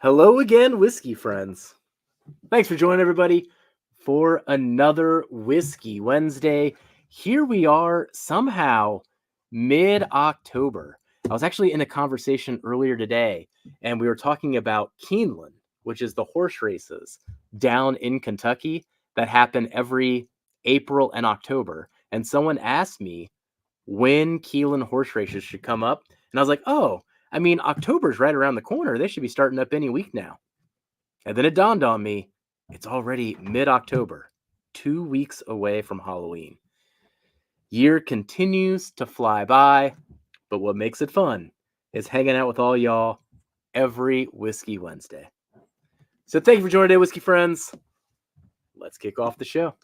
Hello again, whiskey friends. Thanks for joining everybody for another Whiskey Wednesday. Here we are, somehow mid-October. I was actually in a conversation earlier today, and we were talking about Keeneland, which is the horse races down in Kentucky that happen every April and October. And someone asked me when Keeneland horse races should come up, and I was like, oh, October's right around the corner. They should be starting up any week now. And then it dawned on me, it's already mid-October, 2 weeks away from Halloween. Year continues to fly by, but what makes it fun is hanging out with all y'all every Whiskey Wednesday. So thank you for joining today, Whiskey friends. Let's kick off the show.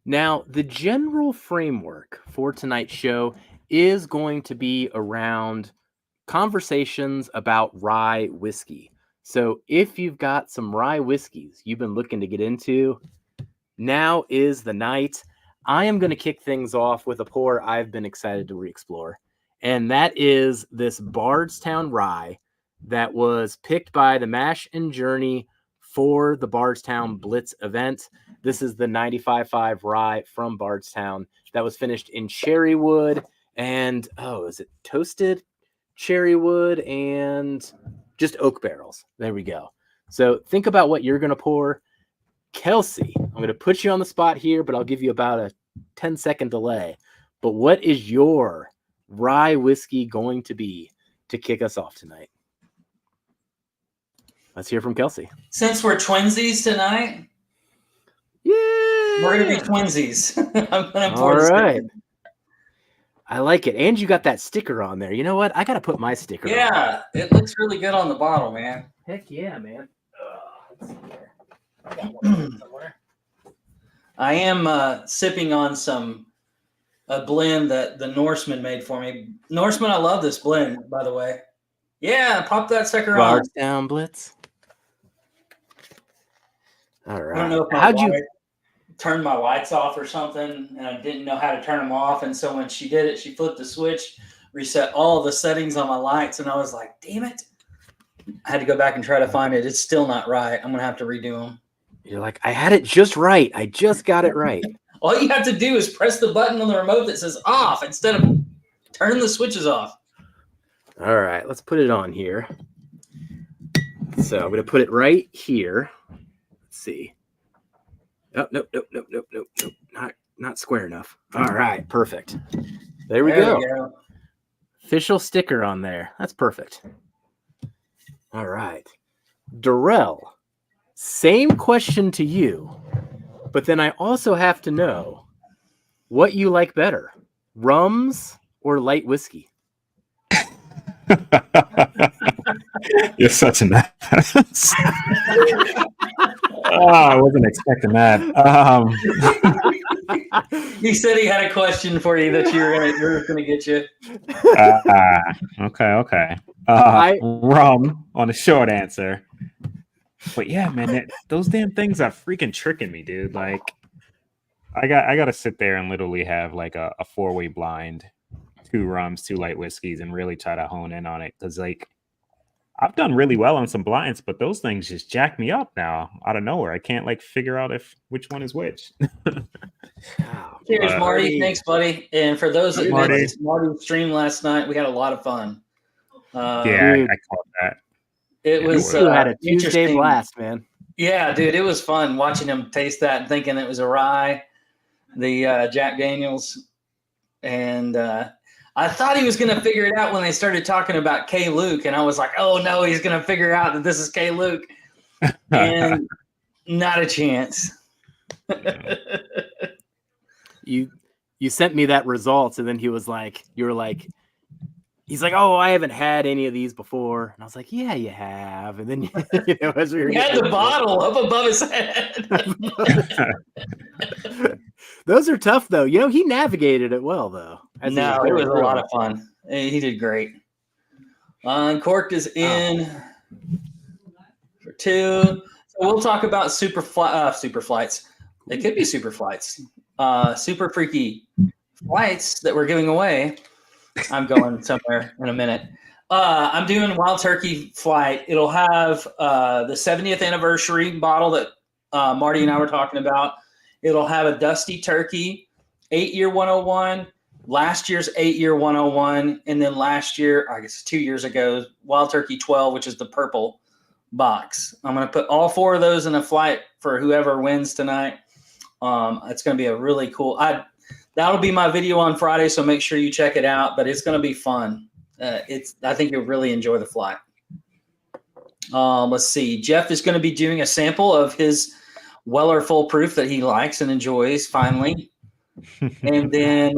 Now, the general framework for tonight's show is going to be around conversations about rye whiskey. So if you've got some rye whiskeys you've been looking to get into, now is the night. I am going to kick things off with a pour I've been excited to re-explore, and that is this Bardstown rye that was picked by the Mash and Journey for the Bardstown Blitz event. This is the 95.5 rye from Bardstown that was finished in cherry wood and, is it toasted cherry wood and just oak barrels? There we go. So think about what you're going to pour. Kelsey, I'm going to put you on the spot here, but I'll give you about a 10-second delay. But what is your rye whiskey going to be to kick us off tonight? Let's hear from Kelsey. Since we're twinsies tonight, we're going to be twinsies. I'm going to pour. All right. I like it. And you got that sticker on there. You know what? I got to put my sticker on. Yeah, it looks really good on the bottle, man. Heck yeah, man. Let's see here. I got one somewhere. I am sipping on a blend that the Norseman made for me. Norseman, I love this blend, by the way. Yeah, pop that sucker on. Bardstown Blitz. All right. I don't know if how'd you turn my lights off or something, and I didn't know how to turn them off. And so when she did it, she flipped the switch, reset all the settings on my lights, and I was like, damn it. I had to go back and try to find it. It's still not right. I'm going to have to redo them. You're like, I had it just right. I just got it right. All you have to do is press the button on the remote that says off instead of turning the switches off. All right, let's put it on here. So I'm going to put it right here. Let's see. Oh, nope. Not square enough. All right, perfect. There we go. Official sticker on there. That's perfect. All right. Darrell, same question to you, but then I also have to know what you like better, rums or light whiskey? You're such an ass. I wasn't expecting that. He said he had a question for you that you were going to get you. Okay. Rum on the short answer. But yeah, man, those damn things are freaking tricking me, dude. Like, I got to sit there and literally have like a 4-way blind, 2 rums, 2 light whiskeys, and really try to hone in on it. Because like, I've done really well on some blinds, but those things just jack me up now out of nowhere. I can't like figure out which one is which. Cheers, Marty. Thanks, buddy. And for those that missed Marty's stream last night, we had a lot of fun. I caught that. It was had a Tuesday blast, man. Yeah, dude, it was fun watching him taste that and thinking it was a rye, the Jack Daniels, and I thought he was going to figure it out when they started talking about K. Luke, and I was like, oh, no, he's going to figure out that this is K. Luke. And not a chance. You sent me that results, and then he's like, oh, I haven't had any of these before. And I was like, yeah, you have. And then, as we were had the bottle up above his head. Those are tough, though. He navigated it well, though. No, it was a lot of fun. He did great. Uncorked is in for 2. So we'll talk about super flights. They could be super flights. Super freaky flights that we're giving away. I'm going somewhere in a minute. I'm doing Wild Turkey flight. It'll have the 70th anniversary bottle that Marty and I were talking about. It'll have a Dusty Turkey, 8-year 101, last year's 8-year 101, and then last year, I guess 2 years ago, Wild Turkey 12, which is the purple box. I'm going to put all 4 of those in a flight for whoever wins tonight. It's going to be a really cool. That'll be my video on Friday, so make sure you check it out. But it's going to be fun. I think you'll really enjoy the flight. Let's see. Jeff is going to be doing a sample of his Weller Full Proof that he likes and enjoys finally. And then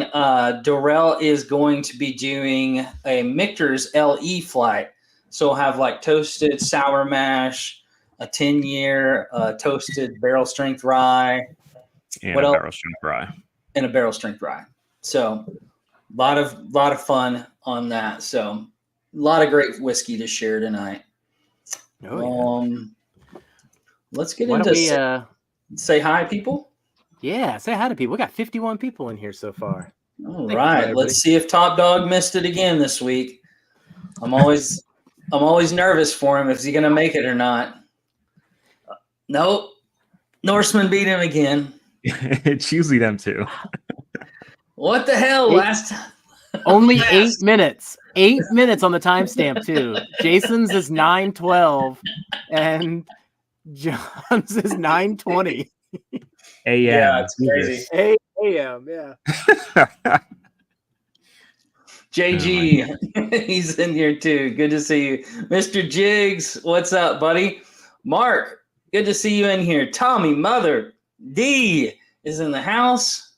Dorrell is going to be doing a Michter's LE flight. So we'll have like toasted sour mash, a 10-year toasted barrel strength rye. And a barrel strength rye. And a barrel strength rye. So a lot of fun on that. So a lot of great whiskey to share tonight. Oh, yeah. Let's get into say hi, people. Yeah, say hi to people. We got 51 people in here so far. All right, let's see if Top Dog missed it again this week. I'm always nervous for him. Is he going to make it or not? Nope. Norseman beat him again. It's usually them too. What the hell? Only 8 minutes. 8 minutes on the timestamp too. Jason's is 9:12 and John's is 9:20. A.M. Yeah, it's crazy. A.M. Yeah. JG, he's in here too. Good to see you. Mr. Jiggs, what's up, buddy? Mark, good to see you in here. Tommy, Mother, D is in the house.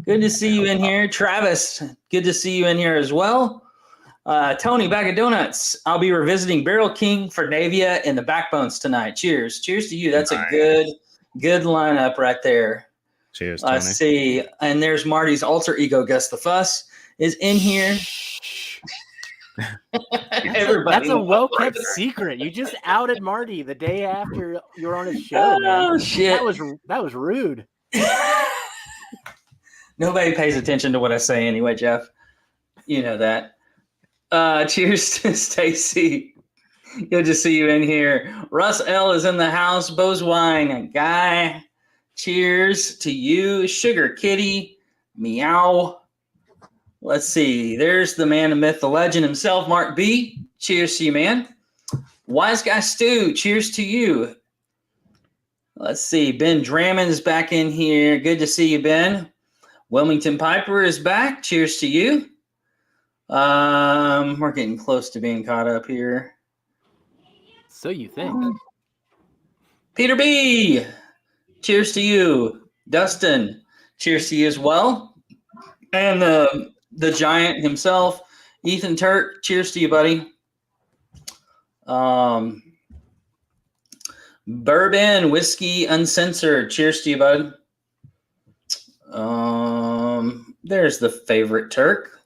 Good to see you in here. Travis, good to see you in here as well. Tony, Bag of Donuts. I'll be revisiting Barrel King for Navia and the Backbones tonight. Cheers. Cheers to you. That's nice. A good lineup right there. Cheers, Tony. Let's see. And there's Marty's alter ego, Gus the Fuss, is in here. That's a well-kept secret. You just outed Marty the day after you were on his show. Oh, shit. That was rude. Nobody pays attention to what I say anyway, Jeff. You know that. Cheers to Stacy. Good to see you in here. Russ L is in the house. Bo's Wine Guy. Cheers to you. Sugar Kitty. Meow. Let's see. There's the man, the myth, the legend himself, Mark B. Cheers to you, man. Wise Guy Stu. Cheers to you. Let's see. Ben Drammond is back in here. Good to see you, Ben. Wilmington Piper is back. Cheers to you. We're getting close to being caught up here. So you think. Peter B. Cheers to you. Dustin. Cheers to you as well. And the giant himself, Ethan Turk. Cheers to you, buddy. Bourbon Whiskey Uncensored. Cheers to you, bud. There's the favorite Turk.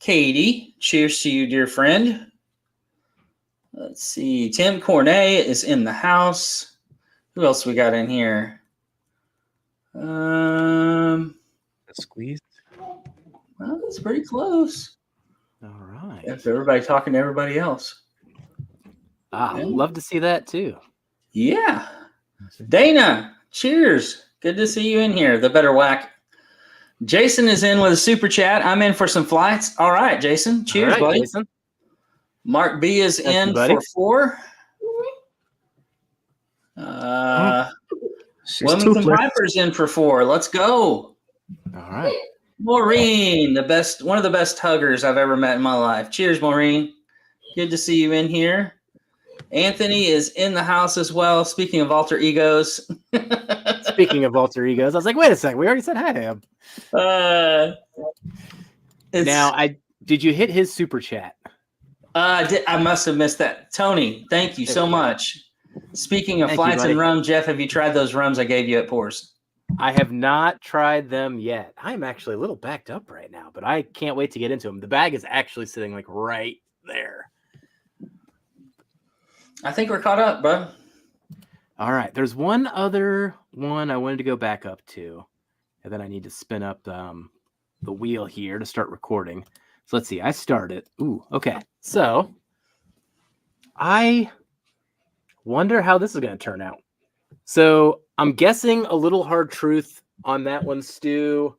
Katie, cheers to you, dear friend. Let's see. Tim Cornet is in the house. Who else we got in here? Squeezed. Well, that's pretty close. All right. If everybody talking to everybody else. Love to see that too. Yeah. Dana, cheers. Good to see you in here. The better whack. Jason is in with a super chat. I'm in for some flights. All right, Jason. Cheers, buddy. Jason. Mark B is in for 4. Wilmington Piper's in for 4. Let's go. All right. Maureen, one of the best huggers I've ever met in my life. Cheers, Maureen. Good to see you in here. Anthony is in the house as well. Speaking of alter egos. Speaking of alter egos, I was like, wait a second. We already said hi to him. Did you hit his super chat? I must have missed that. Tony, thank you so much. Speaking of flights and rum, Jeff, have you tried those rums I gave you at Pours? I have not tried them yet. I'm actually a little backed up right now, but I can't wait to get into them. The bag is actually sitting like right there. I think we're caught up, bud. All right. There's one other one I wanted to go back up to, and then I need to spin up the wheel here to start recording. So let's see. I started. Ooh, okay. So I wonder how this is going to turn out. So I'm guessing a little hard truth on that one, Stu.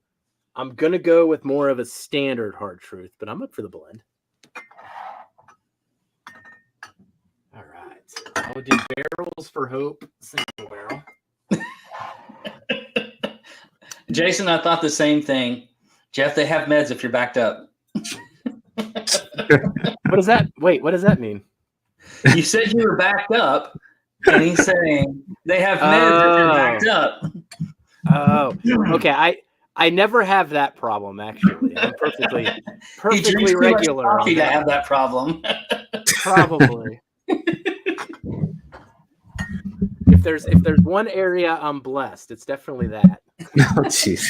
I'm going to go with more of a standard hard truth, but I'm up for the blend. All right. I'll do barrels for hope, single barrel. Jason, I thought the same thing. Jeff, they have meds if you're backed up. What does that? Wait, what does that mean? You said you were backed up, and he's saying they have meds if you're backed up. Oh, okay. I never have that problem, actually. I'm perfectly He drinks too much regular. coffee to have that problem. Probably. If there's one area I'm blessed, it's definitely that. Oh, jeez.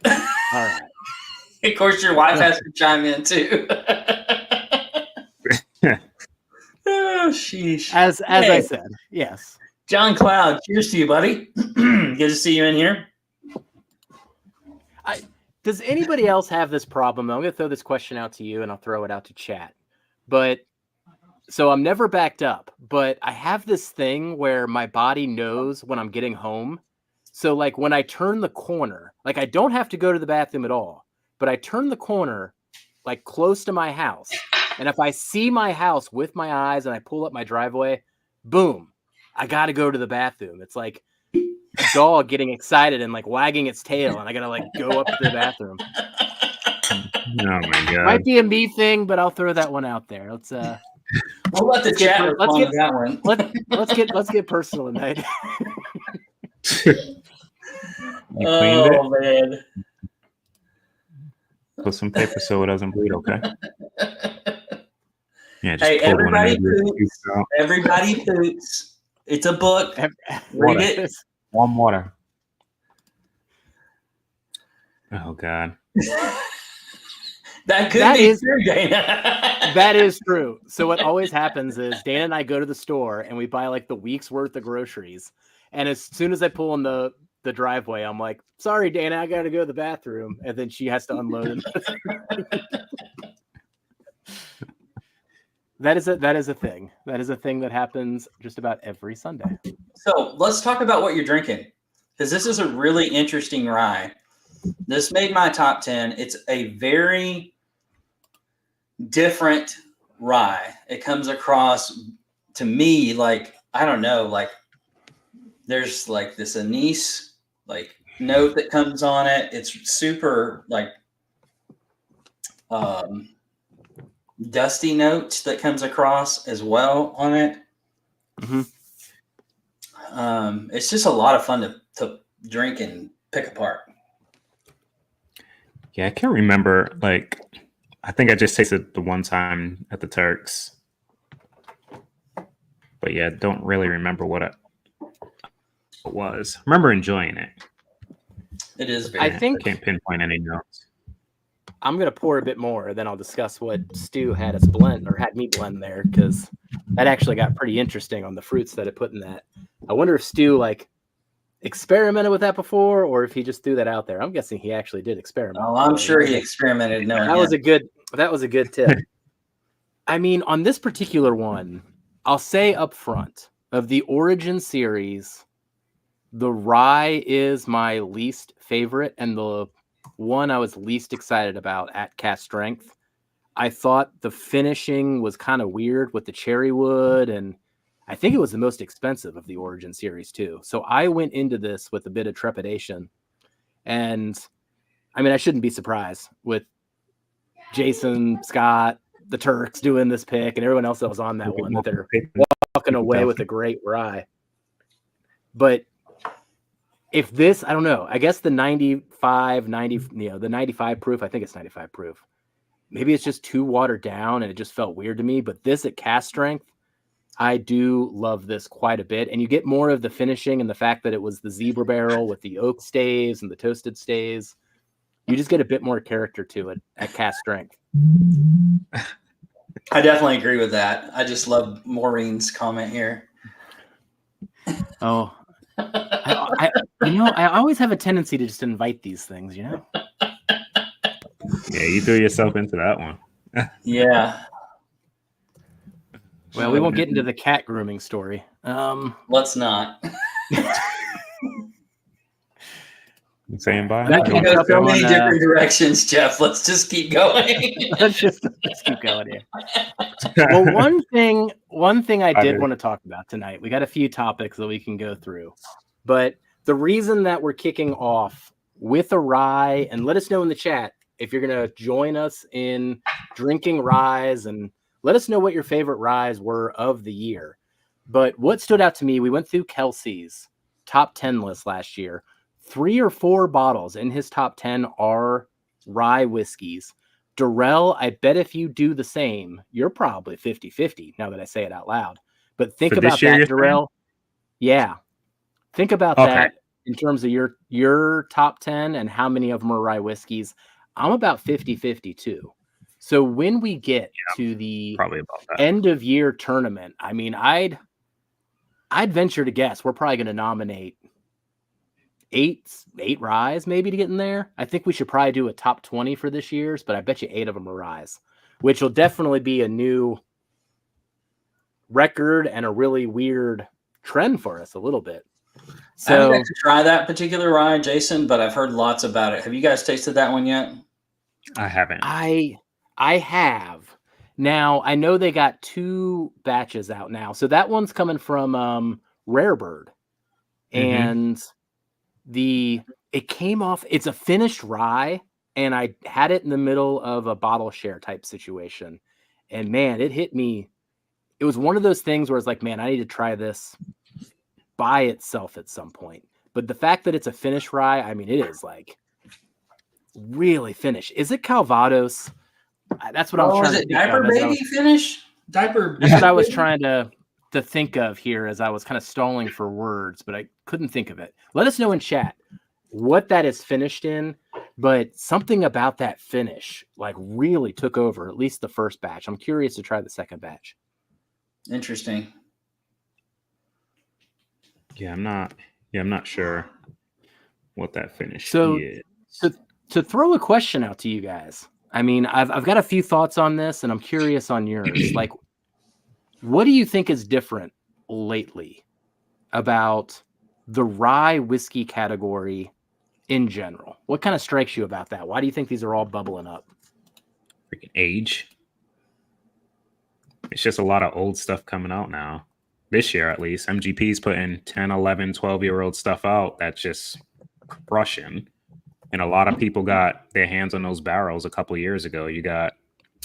All right. Of course, your wife has to chime in too. Oh, sheesh. As I said, yes. John Cloud, cheers to you, buddy. Good to see you in here. Does anybody else have this problem? I'm going to throw this question out to you, and I'll throw it out to chat. But so I'm never backed up, but I have this thing where my body knows when I'm getting home. So like when I turn the corner, like I don't have to go to the bathroom at all, but I turn the corner like close to my house. And if I see my house with my eyes and I pull up my driveway, boom, I got to go to the bathroom. It's like a dog getting excited and like wagging its tail, and I got to like go up to the bathroom. Oh my god. Might be a me thing, but I'll throw that one out there. Let's We'll let the chat respond to that one. let's get personal tonight. Oh man. Put some paper so it doesn't bleed, okay? Yeah, just Hey, pull one everybody of your poops. juice out. Everybody poops. It's a book. Read it. Warm water. Oh god. That could That be is- true, Dana. That is true. So what always happens is Dana and I go to the store and we buy like the week's worth of groceries. And as soon as I pull in the driveway, I'm like, sorry, Dana, I got to go to the bathroom. And then she has to unload it. That is a thing. That is a thing that happens just about every Sunday. So let's talk about what you're drinking, because this is a really interesting rye. This made my top 10. It's a very different rye. It comes across to me like, I don't know, like there's like this anise like note that comes on it. It's super like dusty notes that comes across as well on it. Mm-hmm. It's just a lot of fun to drink and pick apart. Yeah, I can't remember. Like, I think I just tasted the one time at the Turks, but yeah, don't really remember what it was. I remember enjoying it. It is very. I think can't pinpoint any notes. I'm gonna pour a bit more, then I'll discuss what Stu had us blend or had me blend there, because that actually got pretty interesting on the fruits that it put in that. I wonder if Stu like experimented with that before, or if he just threw that out there. I'm guessing he actually did experiment. Oh, I'm sure he experimented. No, that was a good tip. I mean, on this particular one, I'll say up front, of the Origin series, the rye is my least favorite and the one I was least excited about at cast strength. I thought the finishing was kind of weird with the cherry wood, and I think it was the most expensive of the Origin series too. So I went into this with a bit of trepidation. And I mean, I shouldn't be surprised with Jason, Scott, the Turks doing this pick, and everyone else that was on that one, that they're walking away with a great rye. But if this, I don't know, I guess the 95 proof, I think it's 95 proof. Maybe it's just too watered down and it just felt weird to me. But this at cast strength, I do love this quite a bit. And you get more of the finishing and the fact that it was the zebra barrel with the oak staves and the toasted staves. You just get a bit more character to it at cast strength. I definitely agree with that. I just love Maureen's comment here. Oh, I always have a tendency to just invite these things, Yeah, you threw yourself into that one. Yeah. Well, we won't get into the cat grooming story. Let's not. Saying bye. That can go so many different directions, Jeff. Let's just keep going. let's keep going here. Well, one thing I did want to talk about tonight. We got a few topics that we can go through, but the reason that we're kicking off with a rye, and let us know in the chat if you're going to join us in drinking ryes, and let us know what your favorite ryes were of the year. But what stood out to me, we went through Kelsey's top 10 list last year. 3 or 4 bottles in his top 10 are rye whiskeys. Durrell, I bet if you do the same, you're probably 50-50 now that I say it out loud. But think about that, Durrell. Yeah. Think about that in terms of your top 10 and how many of them are rye whiskeys. I'm about 50-50 too. So when we get to the end of year tournament, I mean, I'd venture to guess we're probably going to nominate 8 ryes maybe to get in there. I think we should probably do a top 20 for this year's, but I bet you 8 of them are ryes, which will definitely be a new record and a really weird trend for us a little bit. So I haven't got to try that particular rye, Jason, but I've heard lots about it. Have you guys tasted that one yet? I haven't. I have. Now, I know they got 2 batches out now. So that one's coming from Rare Bird. And it came off, it's a finished rye, and I had it in the middle of a bottle share type situation. And man, it hit me. It was one of those things where it's like, man, I need to try this by itself at some point. But the fact that it's a finished rye, I mean, it is like really finished. Is it Calvados? That's what I was trying to think of. Diaper baby finish? Diaper. That's what I was trying to think of here as I was kind of stalling for words, but I couldn't think of it. Let us know in chat what that is finished in, but something about that finish like really took over, at least the first batch. I'm curious to try the second batch. Interesting. Yeah, I'm not sure what that finish is. To throw a question out to you guys, I mean, I've got a few thoughts on this, and I'm curious on yours. Like, what do you think is different lately about the rye whiskey category in general? What kind of strikes you about that? Why do you think these are all bubbling up? Freaking age. It's just a lot of old stuff coming out now. This year, at least. MGP's putting 10, 11, 12-year-old stuff out that's just crushing. And a lot of people got their hands on those barrels a couple of years ago. You got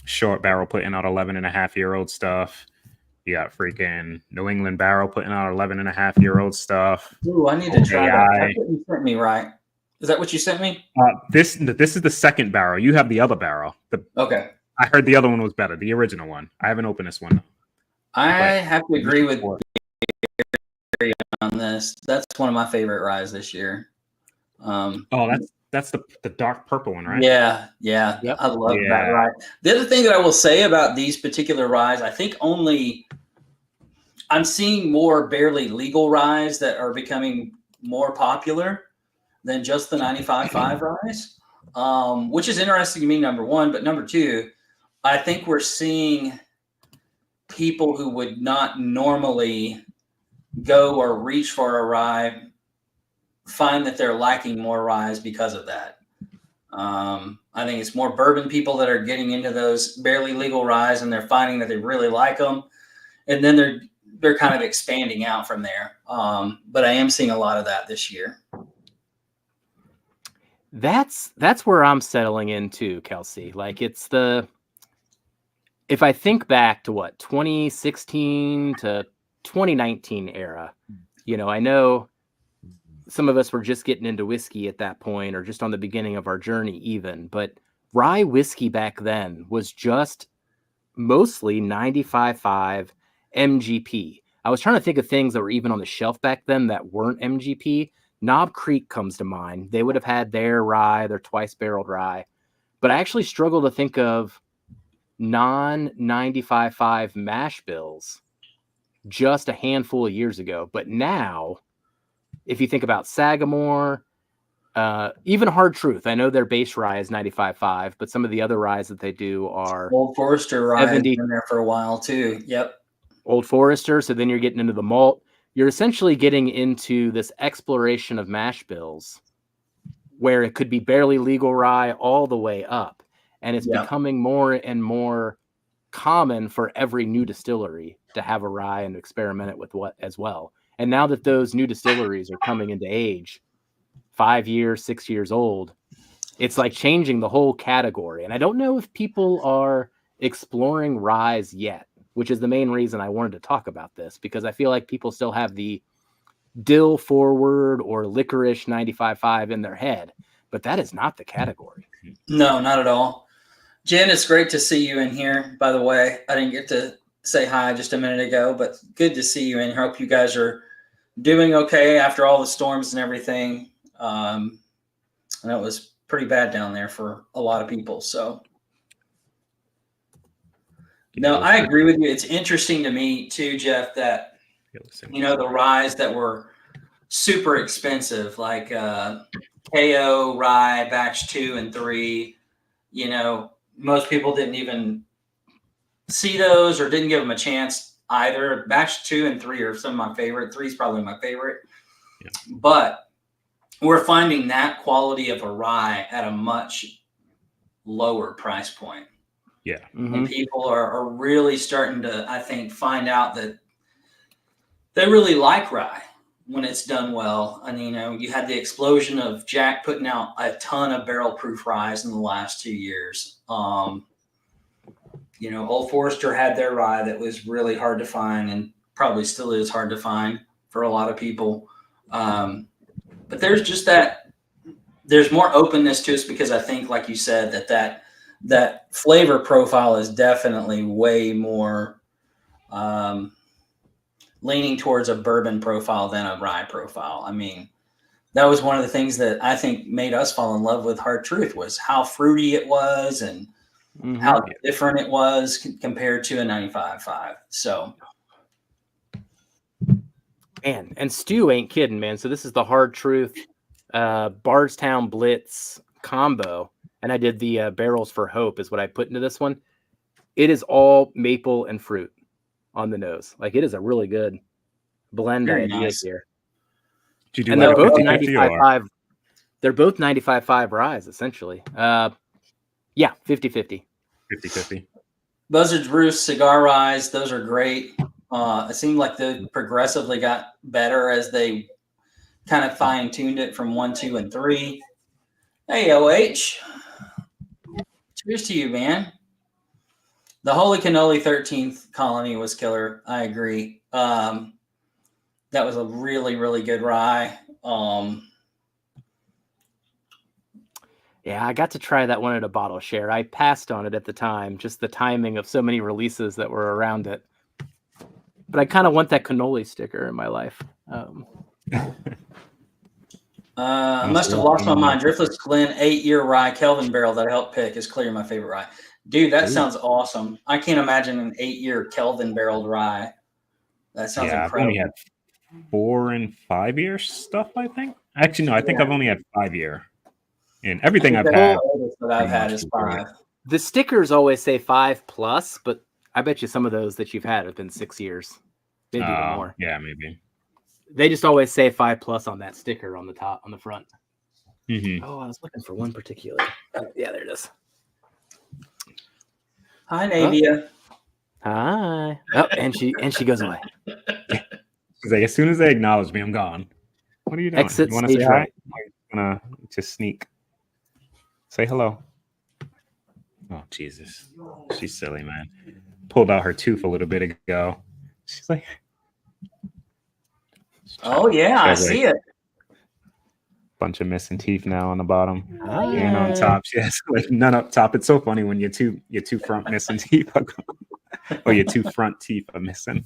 Short Barrel putting out 11-and-a-half-year-old stuff. You got freaking New England Barrel putting out 11-and-a-half-year-old stuff. Ooh, I need to try that. That's what you sent me, right? Is that what you sent me? This is the second barrel. You have the other barrel. Okay. I heard the other one was better, the original one. I haven't opened this one. I have to agree with Barry on this. That's one of my favorite ryes this year. That's the dark purple one, right? Yeah. Yep. I love that rye. The other thing that I will say about these particular ryes, I think I'm seeing more barely legal ryes that are becoming more popular than just the 95.5 ryes, which is interesting to me, number one. But number two, I think we're seeing people who would not normally go or reach for a rye find that they're liking more ryes because of that. I think it's more bourbon people that are getting into those barely legal ryes, and they're finding that they really like them, and then they're kind of expanding out from there. But I am seeing a lot of that this year. That's where I'm settling into, Kelsey. Like, it's if I think back to 2016 to 2019 era, I know some of us were just getting into whiskey at that point, or just on the beginning of our journey even, but rye whiskey back then was just mostly 95.5 MGP. I was trying to think of things that were even on the shelf back then that weren't MGP. Knob Creek comes to mind. They would have had their rye, their twice-barreled rye. But I actually struggle to think of non-95.5 mash bills just a handful of years ago. But now, if you think about Sagamore, even Hard Truth, I know their base rye is 95.5, but some of the other ryes that they do are Old Forester rye has 70. been there for a while too. Yep. Old Forester. So then you're getting into the malt. You're essentially getting into this exploration of mash bills where it could be barely legal rye all the way up. And it's becoming more and more common for every new distillery to have a rye and experiment it with what as well. And now that those new distilleries are coming into age, 5 years, 6 years old, it's like changing the whole category. And I don't know if people are exploring ryes yet, which is the main reason I wanted to talk about this, because I feel like people still have the dill forward or licorice 95.5 in their head, but that is not the category. No, not at all. Jen, it's great to see you in here. By the way, I didn't get to say hi just a minute ago, but good to see you in here. Hope you guys are doing okay after all the storms and everything. I know it was pretty bad down there for a lot of people. So, no, I agree with you. It's interesting to me too, Jeff, that, you know, the ryes that were super expensive, like KO rye batch 2 and 3, you know, most people didn't even see those or didn't give them a chance either. Batch 2 and 3 are some of my favorite. 3 is probably my favorite. Yeah. But we're finding that quality of a rye at a much lower price point. Yeah. Mm-hmm. And people are really starting to, I think, find out that they really like rye when it's done well. And, you know, you had the explosion of Jack putting out a ton of barrel proof ryes in the last 2 years. You know, Old Forester had their rye that was really hard to find and probably still is hard to find for a lot of people. But there's just there's more openness to us because I think, like you said, that flavor profile is definitely way more leaning towards a bourbon profile than a rye profile. I mean, that was one of the things that I think made us fall in love with Hard Truth was how fruity it was and how different it was compared to a 95.5. So, and Stu ain't kidding, man. So this is the Hard Truth Bardstown Blitz combo, and I did the barrels for Hope is what I put into this one. It is all maple and fruit on the nose. Like, it is a really good blend idea here. Did you do and they're both 95.5. They're both 95.5 ryes, essentially. Yeah, 50-50. 50-50. Buzzard's Roost cigar ryes, those are great. It seemed like they progressively got better as they kind of fine-tuned it from 1, 2, and 3. Hey, OH. Cheers to you, man. The Holy Cannoli 13th Colony was killer. I agree. That was a really, really good rye. Yeah, I got to try that one at a bottle share. I passed on it at the time, just the timing of so many releases that were around it. But I kind of want that cannoli sticker in my life. I must have lost my mind. Driftless Glen 8-year rye Kelvin barrel that I helped pick is clearly my favorite rye. Dude, that sounds awesome. I can't imagine an 8-year Kelvin barreled rye. That sounds incredible. I've only had 4 and 5 year stuff, I think. Actually, no, I think I've only had 5-year. And everything I've had is 5. The stickers always say 5+, but I bet you some of those that you've had have been 6 years, maybe even more. Yeah, maybe. They just always say 5+ on that sticker on the top, on the front. Mm-hmm. Oh, I was looking for one particular. Oh, yeah, there it is. Hi, Navia. Hi. Oh, and she goes away. She's like, as soon as they acknowledge me, I'm gone. What are you doing? Exit you want to say stage hi? right. I'm gonna just sneak. Say hello. Oh, Jesus. She's silly, man. Pulled out her tooth a little bit ago. She's like... Oh, yeah, I see it. Bunch of missing teeth now on the bottom. Oh, and on top. Yes, like none up top. It's so funny when your two front missing teeth are gone. Or your 2 front teeth are missing.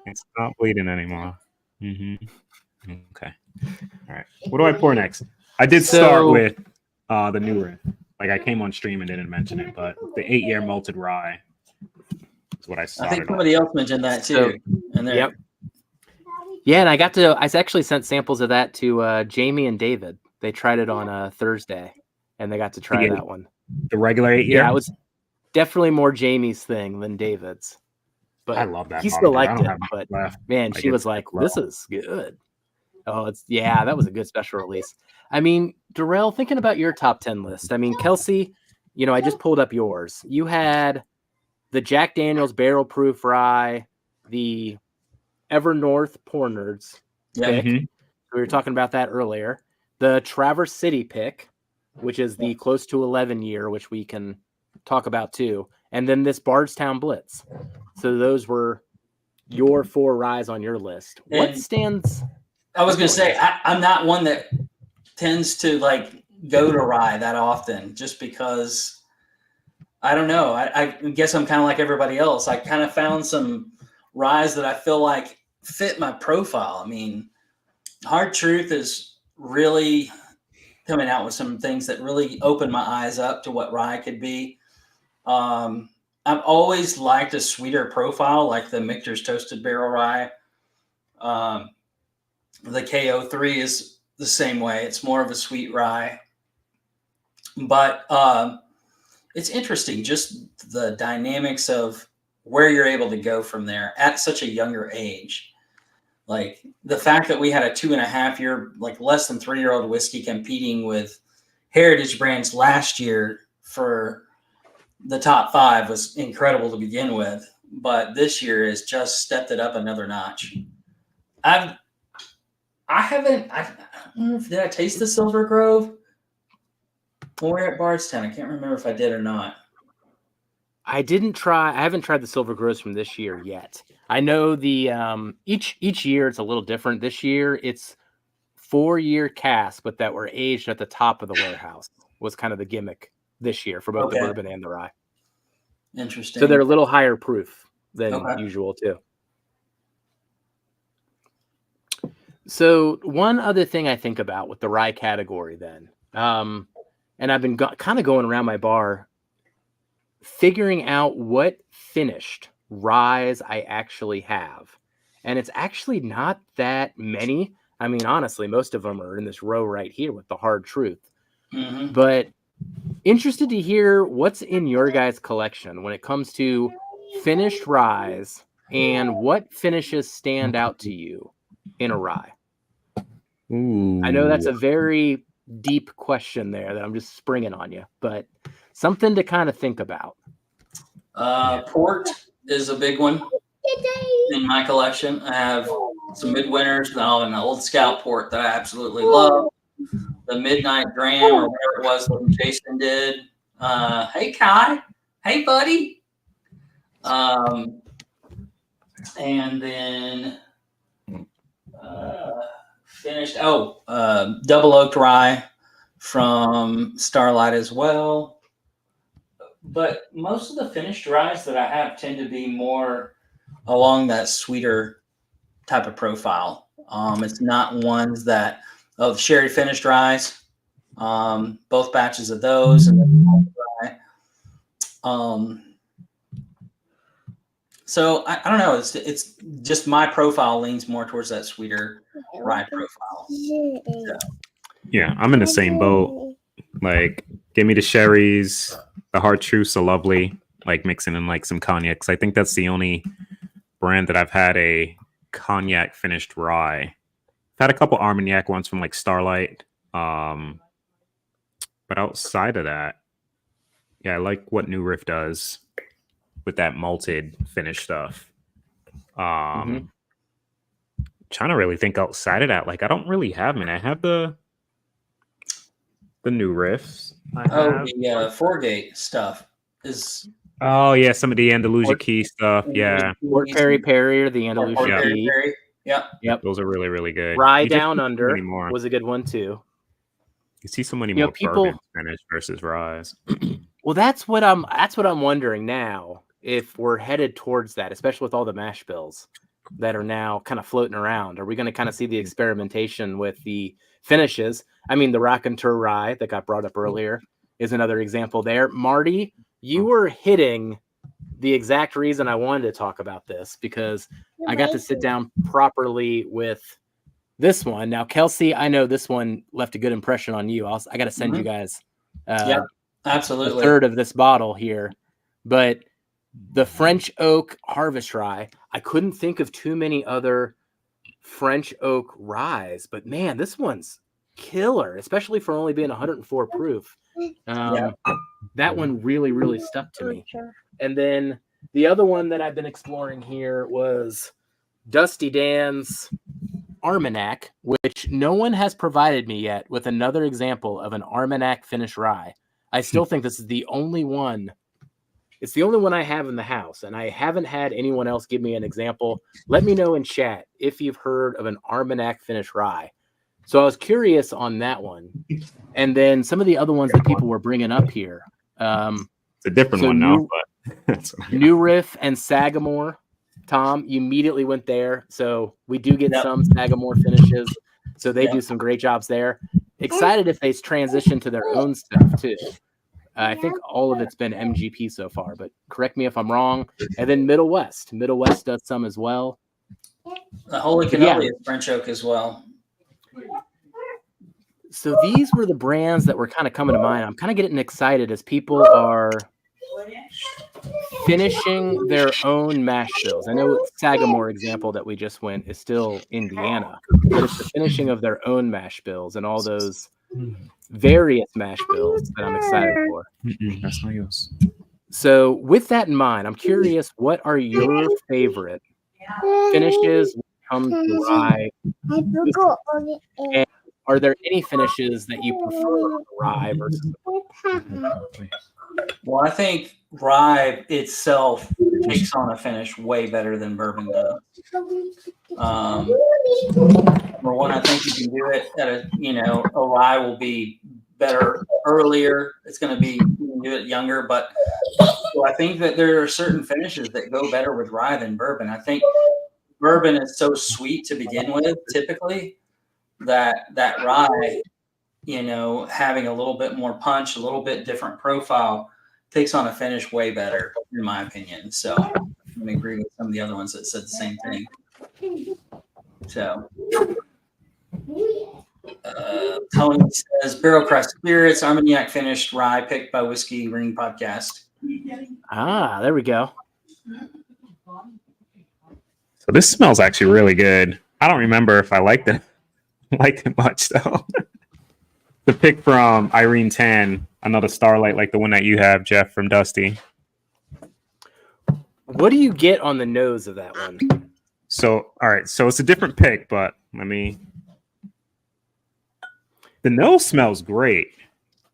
It's not bleeding anymore. Okay. All right. What do I pour next? I did start with the new riff. Like I came on stream and didn't mention it, but the 8-year malted rye is what I started. I think somebody else mentioned that too. Yep. Yeah, and I actually sent samples of that to Jamie and David. They tried it on Thursday, and they got to try that one. The regular 8-year? Yeah, it was definitely more Jamie's thing than David's. But I love that. He still liked it, but man, she was like, "This is good." Oh, that was a good special release. I mean, Darrell, thinking about your top 10 list. I mean, Kelsey, I just pulled up yours. You had the Jack Daniel's Barrel Proof Rye, the Evernorth Pour Nerds pick. We were talking about that earlier. The Traverse City pick, which is the close to 11 year, which we can talk about too. And then this Bardstown Blitz. So those were your 4 ryes on your list. What stands? I was going to say, I'm not one that tends to like go to rye that often just because I don't know. I guess I'm kind of like everybody else. I kind of found some ryes that I feel like fit my profile. I mean, Hard Truth is really coming out with some things that really opened my eyes up to what rye could be. I've always liked a sweeter profile, like the Michter's Toasted Barrel Rye. The KO3 is the same way. It's more of a sweet rye. But it's interesting, just the dynamics of where you're able to go from there at such a younger age. Like the fact that we had a 2.5-year, like less than 3-year-old whiskey competing with heritage brands last year for the top 5 was incredible to begin with. But this year has just stepped it up another notch. I don't know if did I taste the Silver Grove when we were at Bardstown. I can't remember if I did or not. I haven't tried the Silver Groves from this year yet. I know the each year it's a little different. This year it's 4-year casks, but that were aged at the top of the warehouse was kind of the gimmick this year for both the bourbon and the rye. Interesting. So they're a little higher proof than usual too. So one other thing I think about with the rye category then, and I've been kind of going around my bar, figuring out what finished ryes I actually have. And it's actually not that many. I mean, honestly, most of them are in this row right here with the Hard Truth. But interested to hear what's in your guys' collection when it comes to finished ryes and what finishes stand out to you in a rye. I know that's a very deep question there that I'm just springing on you, but something to kind of think about. Port is a big one in my collection. I have some midwinters and an Old Scout port that I absolutely love. The Midnight Dram or whatever it was that Jason did. Hey, Kai. Hey, buddy. And then finished. Double oaked rye from Starlight as well. But most of the finished ryes that I have tend to be more along that sweeter type of profile. It's not ones that of sherry finished ryes. Both batches of those and then rye. So I don't know. It's just my profile leans more towards that sweeter rye profile. Yeah, I'm in the same boat. Like, give me the sherries. The Hard Truths are lovely. Like mixing in like some cognacs. I think that's the only brand that I've had a cognac finished rye. I've had a couple Armagnac ones from like Starlight. But outside of that, yeah, I like what New Riff does with that malted finished stuff. Trying to really think outside of that. Like I don't really have them. I have the New Riffs. The Foregate stuff is. Oh yeah, some of the Andalusia Key stuff. Yeah, Port Perry Perry or the Andalusia Key. Yep. Those are really, really good. Rye Down Under was a good one too. You see so many more bourbon finished versus ryes. Well, that's what I'm wondering now. If we're headed towards that, especially with all the mash bills, that are now kind of floating around? Are we going to kind of see the experimentation with the finishes? I mean, the Raconteur Rye that got brought up earlier is another example there. Marty, you were hitting the exact reason I wanted to talk about this, because I got to sit down properly with this one. Now, Kelsey, I know this one left a good impression on you. I got to send you guys absolutely a third of this bottle here. But the French Oak Harvest Rye, I couldn't think of too many other French Oak ryes, but man, this one's killer, especially for only being 104 proof. That one really, really stuck to me. And then the other one that I've been exploring here was Dusty Dan's Armagnac, which no one has provided me yet with another example of an Armagnac finish rye. I still think this is the only one. It's the only one I have in the house, and I haven't had anyone else give me an example. Let me know in chat if you've heard of an Armagnac finish rye. So I was curious on that one. And then some of the other ones that people were bringing up here. It's a different one now, but New Riff and Sagamore. Tom, you immediately went there. So we do get some Sagamore finishes. So they do some great jobs there. Excited if they transition to their own stuff too. I think all of it's been MGP so far, but correct me if I'm wrong. And then Middle West. Middle West does some as well. The Holy Cannoli is French Oak as well. So these were the brands that were kind of coming to mind. I'm kind of getting excited as people are finishing their own mash bills. I know Sagamore example that we just went is still Indiana, but it's the finishing of their own mash bills and all those various mash bills that I'm excited for. That's not yours. So with that in mind, I'm curious, what are your favorite finishes when it comes to rye? And are there any finishes that you prefer on rye versus? Well, I think rye itself takes on a finish way better than bourbon does. Number one, I think you can do it at a rye will be better earlier. It's going to be, you can do it younger, but so I think that there are certain finishes that go better with rye than bourbon. I think bourbon is so sweet to begin with, typically, that rye, having a little bit more punch, a little bit different profile, takes on a finish way better, in my opinion. So I agree with some of the other ones that said the same thing. So Tony says Barrel Craft Spirits, Armagnac finished rye picked by Whiskey Ring Podcast. There we go. So this smells actually really good. I don't remember if I liked it much though. The pick from Irene Tan, another Starlight like the one that you have, Jeff, from Dusty. What do you get on the nose of that one? So, all right. So it's a different pick, but the nose smells great.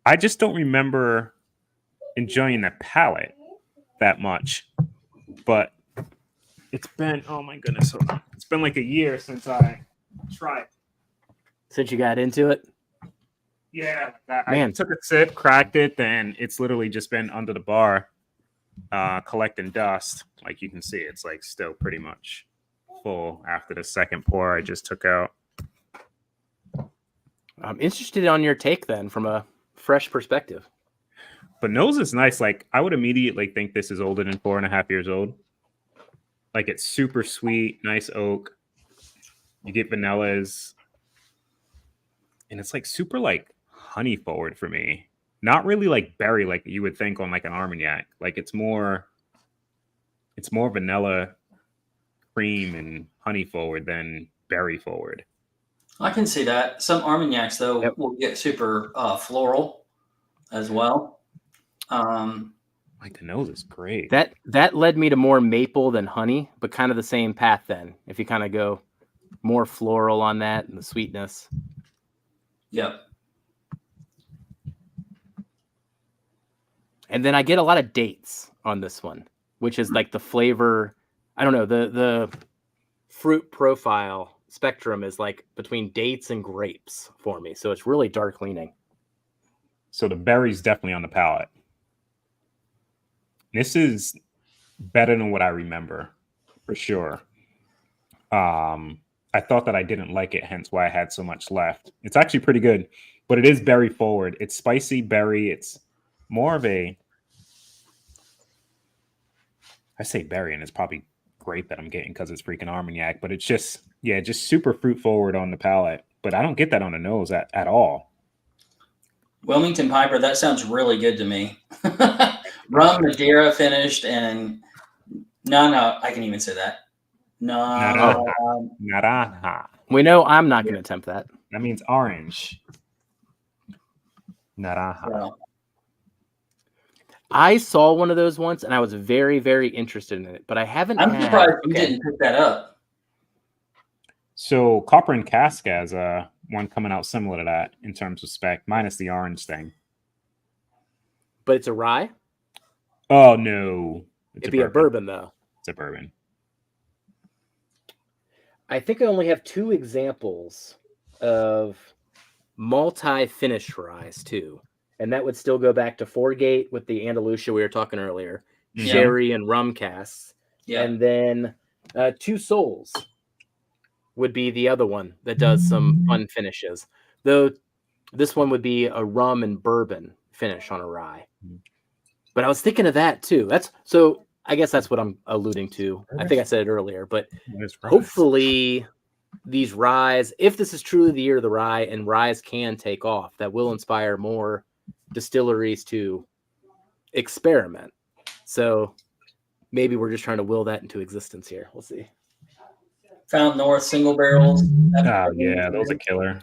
I just don't remember enjoying the palate that much. But it's been, oh my goodness, it's been like a year since I tried. Since you got into it? Yeah, I took a sip, cracked it, then it's literally just been under the bar collecting dust. Like you can see, it's like still pretty much full after the second pour I just took out. I'm interested on your take then from a fresh perspective. But nose is nice. Like I would immediately think this is older than 4.5 years old. Like it's super sweet, nice oak. You get vanillas. And it's like super like honey forward for me. Not really like berry like you would think on like an Armagnac. Like it's more vanilla, cream, and honey forward than berry forward. I can see that. Some Armagnacs though will get super floral as well. Like the nose is great. That led me to more maple than honey, but kind of the same path then. If you kind of go more floral on that and the sweetness. Yep. And then I get a lot of dates on this one, which is like the flavor. I don't know, the fruit profile spectrum is like between dates and grapes for me. So it's really dark leaning. So the berry's definitely on the palate. This is better than what I remember, for sure. I thought that I didn't like it, hence why I had so much left. It's actually pretty good, but it is berry forward. It's spicy berry. It's more of a, I say berry, and it's probably grape that I'm getting because it's freaking Armagnac, but it's just, yeah, just super fruit forward on the palate. But I don't get that on the nose at all. Wilmington Piper, that sounds really good to me. Rum Madeira finished, and no, I can even say that. Naranja. We know I'm not going to attempt that. That means orange. Naranja. Well, I saw one of those once, and I was very, very interested in it, but I haven't. I'm surprised you didn't pick that up. So Copper and Cask has one coming out similar to that in terms of spec, minus the orange thing. But it's a rye? Oh, no. It'd be a bourbon, though. It's a bourbon. I think I only have 2 examples of multi-finish ryes, too. And that would still go back to Foregate with the Andalusia we were talking earlier, sherry and rum casks. Yeah. And then Two Souls would be the other one that does some fun finishes. Though this one would be a rum and bourbon finish on a rye. But I was thinking of that, too. I guess that's what I'm alluding to. I think I said it earlier, but hopefully these ryes, if this is truly the year of the rye and ryes can take off, that will inspire more distilleries to experiment. So maybe we're just trying to will that into existence here. We'll see. Found North single barrels. Oh, yeah, those are killer.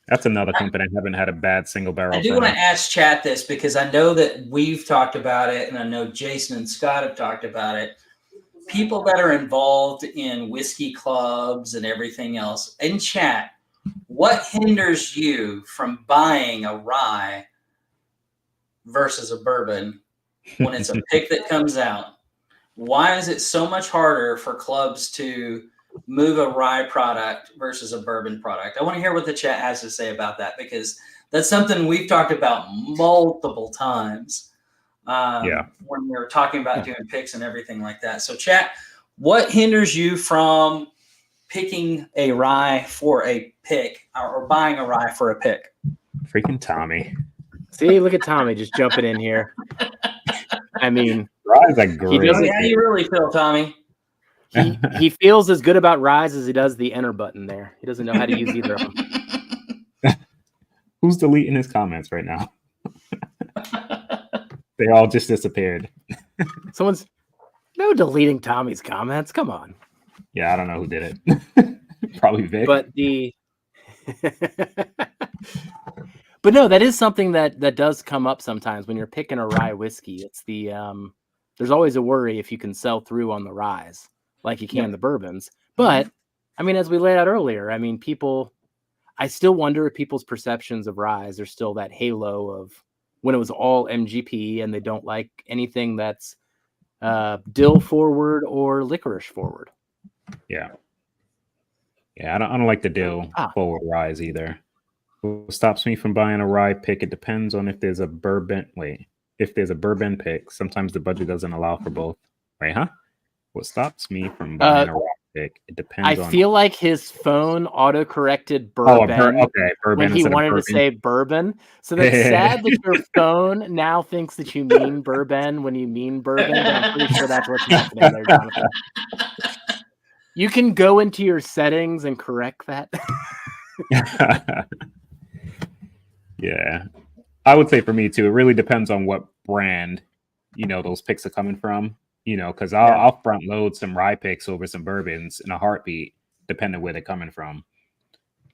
That's another company I haven't had a bad single barrel. I do want to ask chat this because I know that we've talked about it, and I know Jason and Scott have talked about it. People that are involved in whiskey clubs and everything else, in chat, what hinders you from buying a rye versus a bourbon when it's a pick that comes out? Why is it so much harder for clubs to move a rye product versus a bourbon product? I want to hear what the chat has to say about that, because that's something we've talked about multiple times when we're talking about doing picks and everything like that. So chat, what hinders you from picking a rye for a pick or buying a rye for a pick? Freaking Tommy. See, look at Tommy just jumping in here. I mean, ryes are great. How do you really feel, Tommy? He feels as good about ryes as he does the enter button there. He doesn't know how to use either of them. Who's deleting his comments right now? They all just disappeared. Someone's no deleting Tommy's comments. Come on. Yeah, I don't know who did it. Probably Vic. But but no, that is something that does come up sometimes when you're picking a rye whiskey. It's the there's always a worry if you can sell through on the ryes like you can the bourbons. But I mean, as we laid out earlier, I mean, I still wonder if people's perceptions of ryes are still that halo of when it was all MGP and they don't like anything that's dill forward or licorice forward. Yeah, I don't like the dill forward ryes either. What stops me from buying a rye pick? It depends on if there's a bourbon. If there's a bourbon pick, sometimes the budget doesn't allow for both. Wait, huh? What stops me from buying a rye pick? It depends. I feel like his phone auto-corrected bourbon, bourbon when he wanted to say bourbon. So that's sad that your phone now thinks that you mean bourbon when you mean bourbon. But I'm pretty sure that's what's happening there, Jonathan. You can go into your settings and correct that. Yeah, I would say for me too, it really depends on what brand, those picks are coming from, because I'll front load some rye picks over some bourbons in a heartbeat, depending where they're coming from.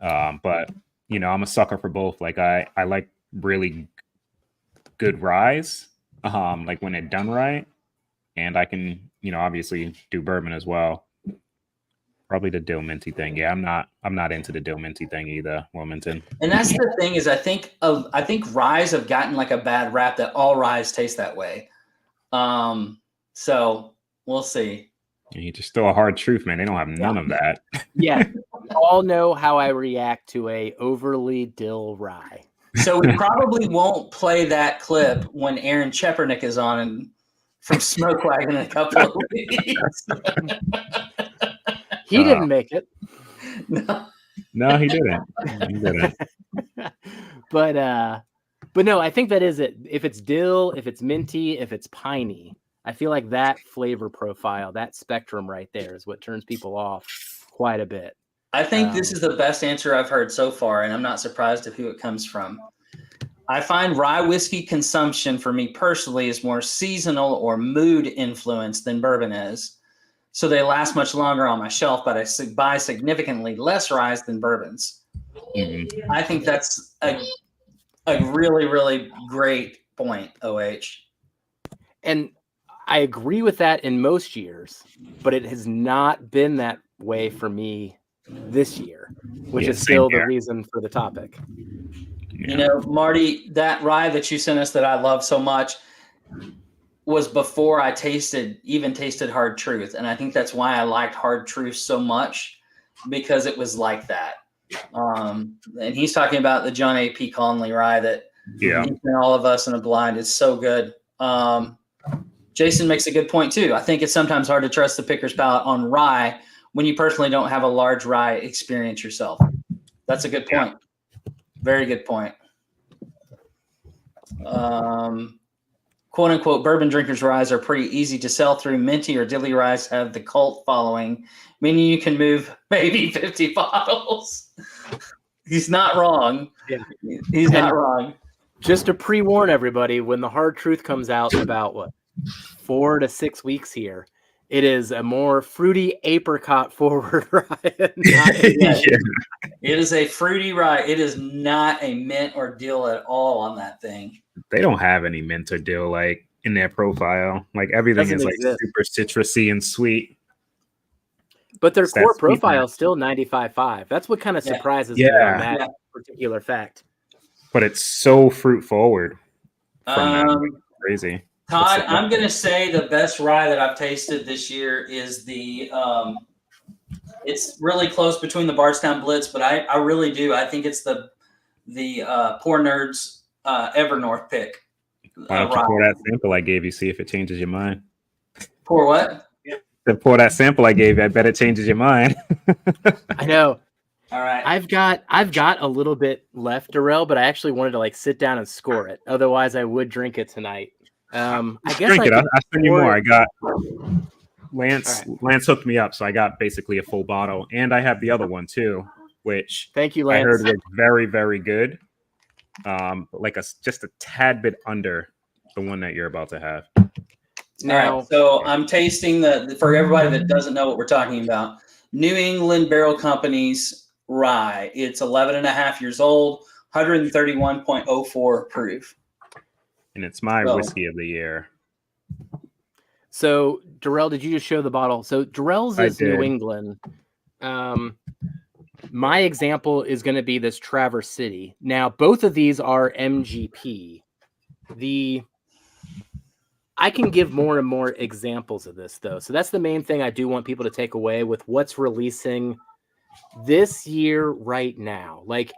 But, I'm a sucker for both. Like I like really good ryes, like when they're done right, and I can, obviously do bourbon as well. Probably the dill minty thing. Yeah, I'm not into the dill minty thing either, Wilmington. And that's the thing is I think ryes have gotten like a bad rap that all ryes taste that way. So we'll see. You just throw a hard truth, man. They don't have none of that. Yeah. All know how I react to a overly dill rye. So we probably won't play that clip when Aaron Chepernick is on from Smoke Wagon in a couple of weeks. He didn't make it. No, he didn't. He didn't. But no, I think that is it. If it's dill, if it's minty, if it's piney, I feel like that flavor profile, that spectrum right there is what turns people off quite a bit. I think this is the best answer I've heard so far, and I'm not surprised of who it comes from. I find rye whiskey consumption for me personally is more seasonal or mood influenced than bourbon is. So they last much longer on my shelf, but I buy significantly less rye than bourbons. Mm-hmm. I think that's a really, really great point, OH. And I agree with that in most years, but it has not been that way for me this year, which is still the reason for the topic. You know, Marty, that rye that you sent us that I love so much was before I tasted Hard Truth. And I think that's why I liked Hard Truth so much, because it was like that. And he's talking about the John A.P. Conley rye that he sent all of us in a blind. It's so good. Jason makes a good point too. I think it's sometimes hard to trust the picker's palate on rye when you personally don't have a large rye experience yourself. That's a good point. Very good point. Quote unquote, bourbon drinkers' ryes are pretty easy to sell through. Minty or dilly ryes have the cult following, meaning you can move maybe 50 bottles. He's not wrong. Yeah. He's not wrong. Just to pre-warn everybody, when the Hard Truth comes out in about 4 to 6 weeks here, it is a more fruity apricot forward rye. It is a fruity rye. It is not a mint or dill at all on that thing. They don't have any mint or dill like in their profile. Like everything is like super citrusy and sweet. But their core profile is still 95.5. That's what kind of surprises me on that particular fact. But it's so fruit forward. Crazy. Todd, I'm going to say the best rye that I've tasted this year is the it's really close between the Bardstown Blitz, but I really do. I think it's the Poor Nerds Evernorth pick. Why don't you pour that sample I gave you, see if it changes your mind? Pour what? Pour that sample I gave you. I bet it changes your mind. I know. All right. I've got a little bit left, Darrell, but I actually wanted to sit down and score it. Otherwise, I would drink it tonight. I guess drink it. I'll send you more. I got Lance. Right. Lance hooked me up, so I got basically a full bottle, and I have the other one too, which thank you, Lance. I heard was very, very good. Like just a tad bit under the one that you're about to have. Now, so I'm tasting for everybody that doesn't know what we're talking about, New England Barrel Company's rye. It's 11 and a half years old, 131.04 proof. And it's my whiskey of the year. So, Darrell, did you just show the bottle? So, Darrell's is New England. My example is going to be this Traverse City. Now, both of these are MGP. I can give more and more examples of this, though. So that's the main thing I do want people to take away with what's releasing this year right now. Like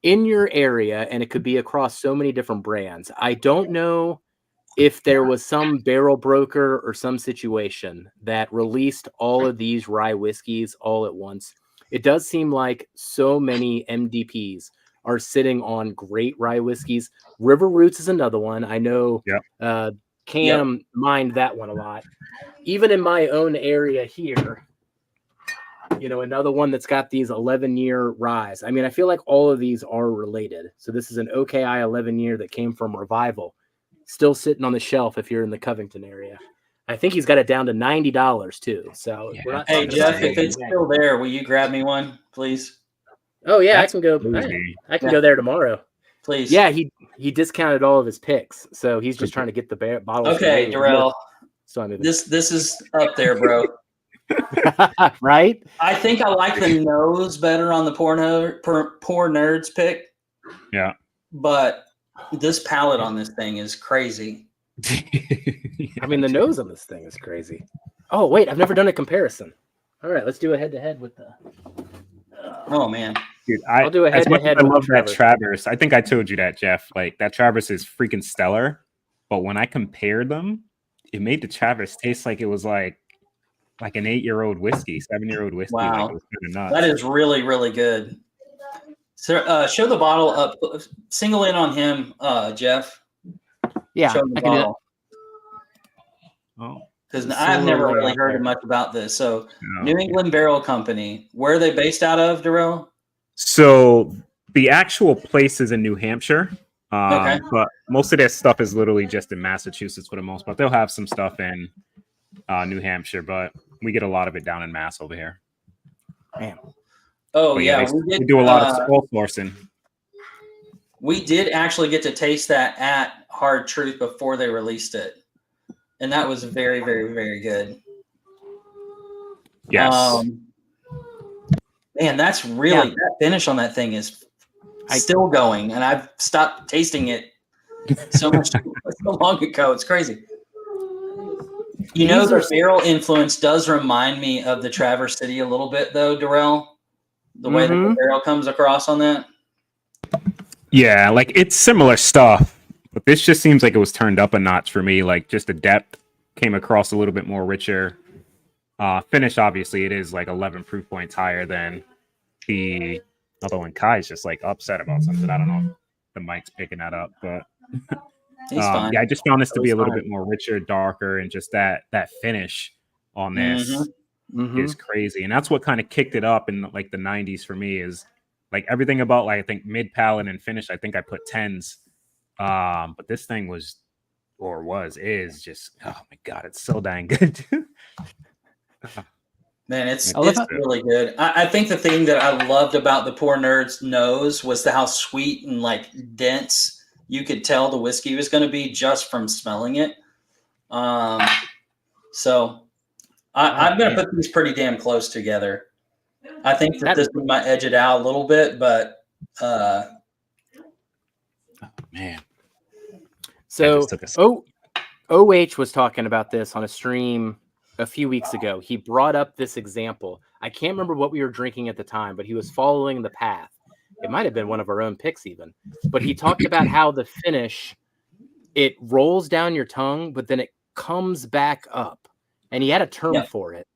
in your area, and it could be across so many different brands. I don't know if there was some barrel broker or some situation that released all of these rye whiskeys all at once. It does seem like so many MDPs are sitting on great rye whiskeys. River Roots is another one. I know Cam mined that one a lot. Even in my own area here, another one that's got these 11-year ryes. I mean, I feel like all of these are related. So this is an OKI 11-year that came from Revival, still sitting on the shelf if you're in the Covington area. I think he's got it down to $90 too. So we're not. Hey Jeff, if it's still there, will you grab me one, please? Oh yeah, I can go. I can go there tomorrow. Please. Yeah, he discounted all of his picks, so he's just trying to get the bottle. Okay, Darrell. So this is up there, bro. Right? I think I like the nose better on the Poor Nerds pick. Yeah. But this palate on this thing is crazy. I mean, the nose on this thing is crazy. Oh, wait, I've never done a comparison. All right, let's do a head-to-head with the... Oh, man. Dude, I'll do a head-to-head with I love that Traverse. I think I told you that, Jeff. Like, that Traverse is freaking stellar. But when I compared them, it made the Traverse taste like it was like like an 8-year-old whiskey, 7-year-old whiskey. Wow. Like, it was kind of nuts. That is really, really good. So, show the bottle up. Single in on him, Jeff. Yeah, Show the I can do that. bottle. Oh, Because The I've never solo really layout heard there. much about this. So, no. New England Barrel Company. Where are they based out of, Darrell? So the actual place is in New Hampshire. Okay. But most of their stuff is literally just in Massachusetts for the most part. They'll have some stuff in New Hampshire, but we get a lot of it down in Mass over here. Man. Oh, But yeah. they do a lot of soul sourcing. We did actually get to taste that at Hard Truth before they released it. And that was very, very, very good. Yes. Man, that's really that finish on that thing is still going, and I've stopped tasting it so long ago. It's crazy. You know, the barrel influence does remind me of the Traverse City a little bit, though, Darrell. The way that the barrel comes across on that. Yeah, like it's similar stuff, but this just seems like it was turned up a notch for me. Like just the depth came across a little bit more richer. Finish, obviously, it is like 11 proof points higher than the other one. Kai's just like upset about something. I don't know if the mic's picking that up, but he's fine. Yeah, I just found this to be a little bit more richer, darker, and just that finish on this is crazy. And that's what kind of kicked it up in like the 90s for me is like everything about like I think mid palate and finish. I think I put 10s, but this thing is just oh my god, it's so dang good. Man, it's really good. I think the thing that I loved about the Poor Nerd's nose was how sweet and like dense you could tell the whiskey was going to be just from smelling it. So I'm going to put these pretty damn close together. I think that this one might edge it out a little bit, but man. So OH was talking about this on a stream a few weeks ago. He brought up this example. I can't remember what we were drinking at the time, but he was following the path. It might have been one of our own picks even. But he talked about how the finish, it rolls down your tongue, but then it comes back up. And he had a term for it.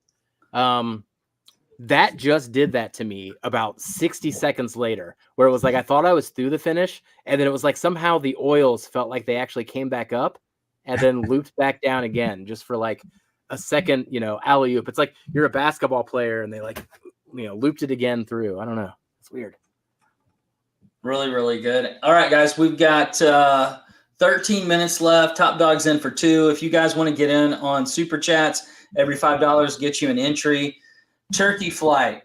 That just did that to me about 60 seconds later, where it was like I thought I was through the finish, and then it was like somehow the oils felt like they actually came back up and then looped back down again just for like a second, alley-oop. It's like you're a basketball player and they like, looped it again through. I don't know. It's weird. Really, really good. All right, guys, we've got 13 minutes left. Top Dog's in for 2. If you guys want to get in on Super Chats, every $5 gets you an entry. Turkey flight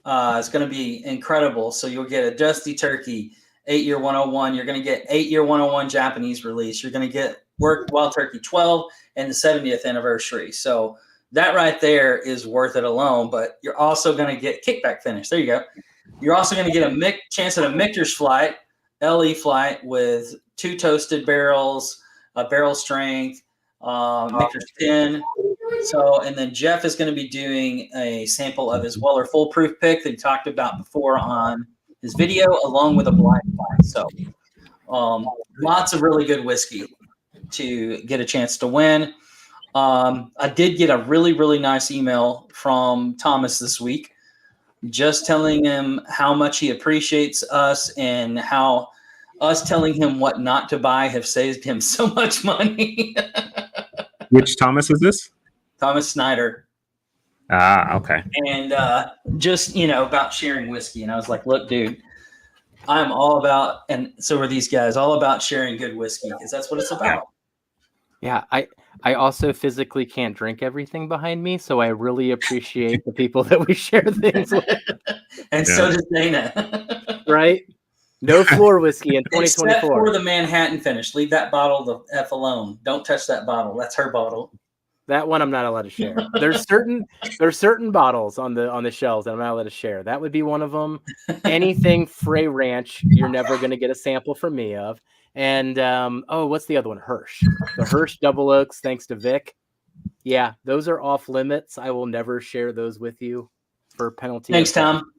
is going to be incredible. So you'll get a Dusty Turkey, 8-year 101. You're going to get 8-year 101 Japanese release. You're going to get Worked Wild Turkey 12 and the 70th anniversary. So that right there is worth it alone. But you're also going to get kickback finish. There you go. You're also going to get a chance at a Michter's flight, LE flight with 2 toasted barrels, a barrel strength, Michter's 10. So, and then Jeff is going to be doing a sample of his Weller Foolproof pick that he talked about before on his video, along with a blind flight. So, lots of really good whiskey to get a chance to win. I did get a really, really nice email from Thomas this week, just telling him how much he appreciates us and how us telling him what not to buy have saved him so much money. Which Thomas is this? Thomas Snyder. Ah, okay. And just, about sharing whiskey. And I was like, look, dude, I'm all about, and so are these guys, all about sharing good whiskey because that's what it's about. Yeah, I also physically can't drink everything behind me, so I really appreciate the people that we share things with. And so does Dana. Right? No floor whiskey in 2024. Except for the Manhattan finish. Leave that bottle the F alone. Don't touch that bottle. That's her bottle. That one I'm not allowed to share. There's certain bottles on the shelves that I'm not allowed to share. That would be one of them. Anything Frey Ranch, you're never going to get a sample from me of. And what's the other one? Hirsch. The Hirsch Double Oaks, thanks to Vic. Yeah, those are off limits. I will never share those with you for penalty. Thanks, Tom.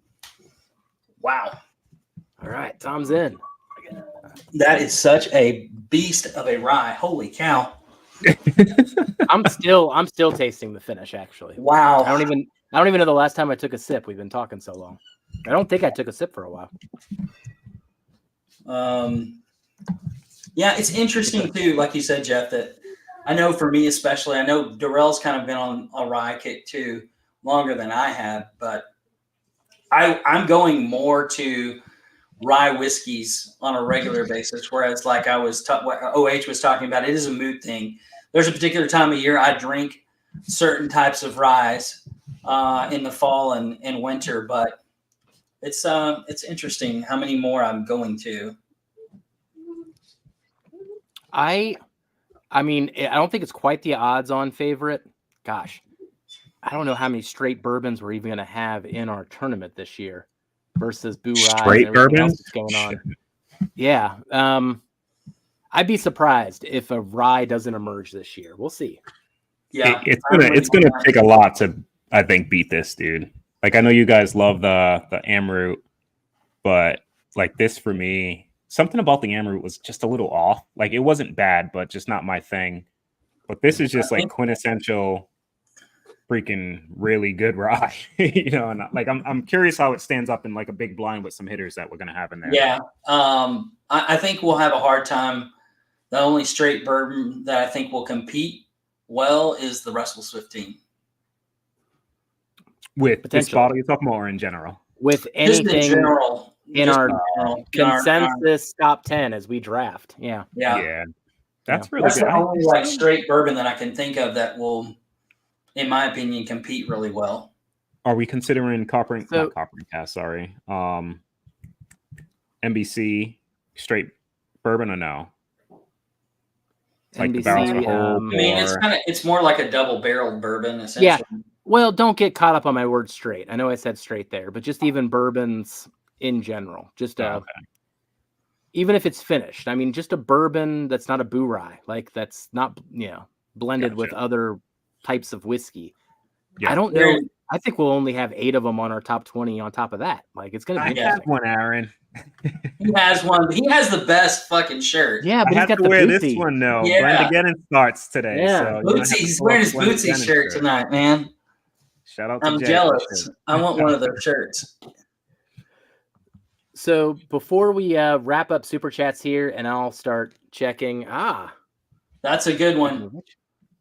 Wow. All right, Tom's in. That is such a beast of a rye. Holy cow. I'm still tasting the finish. Actually, Wow. I don't even know the last time I took a sip. We've been talking so long. I don't think I took a sip for a while. Yeah, it's interesting too, like you said, Jeff, that I know for me especially, I know Darrell's kind of been on a rye kick too, longer than I have, but I'm going more to rye whiskeys on a regular basis, whereas like what OH was talking about, it is a mood thing. There's a particular time of year I drink certain types of ryes in the fall and winter, but it's interesting how many more I'm going to. I mean, I don't think it's quite the odds-on favorite. Gosh, I don't know how many straight bourbons we're even going to have in our tournament this year versus Boo Rye and Straight everything else bourbons? that's going on. Yeah. I'd be surprised if a rye doesn't emerge this year. We'll see. Yeah, it's gonna take a lot to, I think, beat this, dude. Like, I know you guys love the Amroot, but like this for me, something about the Amroot was just a little off. Like, it wasn't bad, but just not my thing. But this is just like quintessential freaking really good rye, you know. And like, I'm curious how it stands up in like a big blind with some hitters that we're gonna have in there. Yeah, I think we'll have a hard time. The only straight bourbon that I think will compete well is the Russell Swift team. With this bottle you're talking about, or in general? With anything just in general, in our consensus top 10 as we draft. Yeah. That's really good. The only like straight bourbon that I can think of that will, in my opinion, compete really well. Are we considering not Copper and Cast, sorry. NBC straight bourbon or no? Like NBC, the barrels are whole. I mean, it's more like a double barreled bourbon, essentially. Yeah. Well, don't get caught up on my word straight. I know I said straight there, but just even bourbons in general. Just even if it's finished. I mean, just a bourbon that's not a Boo Rye, like that's not blended with other types of whiskey. Yeah. I don't know. I think we'll only have 8 of them on our top 20 on top of that. Like, it's going to be I have one, Aaron. He has one. He has the best fucking shirt. Yeah, but I he's got to the wear Bootsy. this one, though. Yeah. Blendageddon starts today. Yeah. So Bootsy. He's wearing his Bootsy shirt tonight, man. Shout out to I'm jealous. I want one of their shirts. So before we wrap up Super Chats here, and I'll start checking. That's a good one.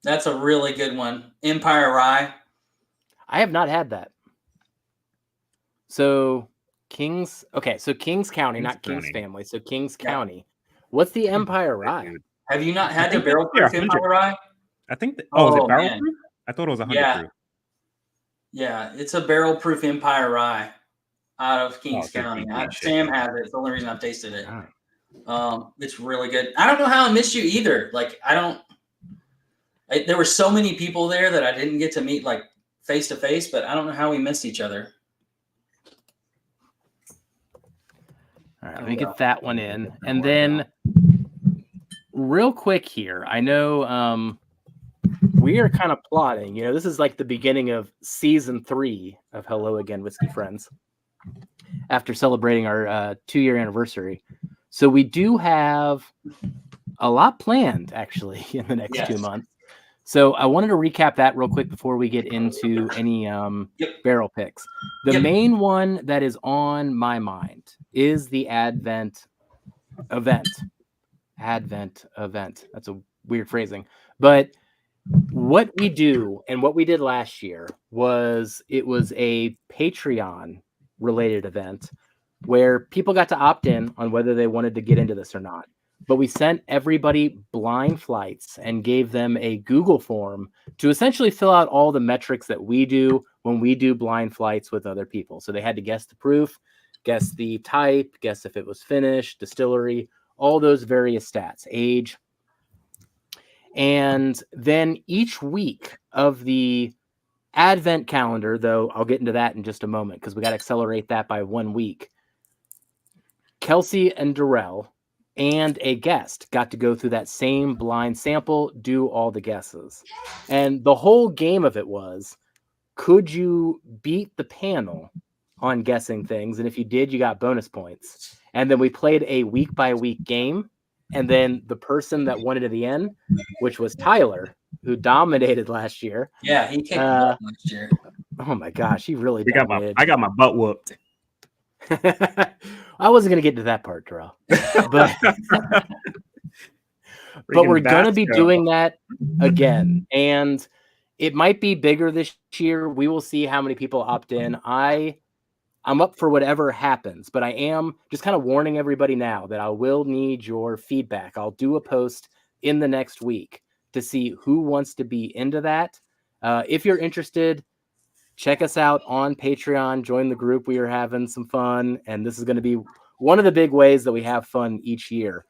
That's a really good one. Empire Rye. I have not had that. So Kings County, not Kings Family. So Kings County. What's the Empire Rye? Have you not had the barrel proof Empire Rye? I think. Is it barrel proof? I thought it was 100 proof. Yeah, it's a barrel proof Empire Rye out of Kings County. Sam has it. It's the only reason I've tasted it. It's really good. I don't know how I missed you either. Like, there were so many people there that I didn't get to meet like face to face, but I don't know how we missed each other. All right, let me get that one in. And then real quick here, I know we are kind of plotting. This is like the beginning of season 3 of Hello Again, Whiskey Friends, after celebrating our 2-year anniversary. So we do have a lot planned, actually, in the next 2 months. So I wanted to recap that real quick before we get into any barrel picks. The main one that is on my mind is the Advent event. That's a weird phrasing. But what we do and what we did last year was a Patreon related event where people got to opt in on whether they wanted to get into this or not. But we sent everybody blind flights and gave them a Google form to essentially fill out all the metrics that we do when we do blind flights with other people. So they had to guess the proof, guess the type, guess if it was finished, distillery, all those various stats, age. And then each week of the Advent calendar, though I'll get into that in just a moment because we got to accelerate that by 1 week, Kelsey and Darrell and a guest got to go through that same blind sample, do all the guesses. And the whole game of it was, could you beat the panel on guessing things? And if you did, you got bonus points. And then we played a week-by-week game. And then the person that won it at the end, which was Tyler, who dominated last year. Yeah, he kicked butt last year. Oh my gosh, he really dominated. I got my butt whooped. I wasn't gonna get to that part, Terrell. But we're gonna be doing that again. And it might be bigger this year. We will see how many people opt in. I'm up for whatever happens, but I am just kind of warning everybody now that I will need your feedback. I'll do a post in the next week to see who wants to be into that. If you're interested, check us out on Patreon. Join the group. We are having some fun, and this is going to be one of the big ways that we have fun each year.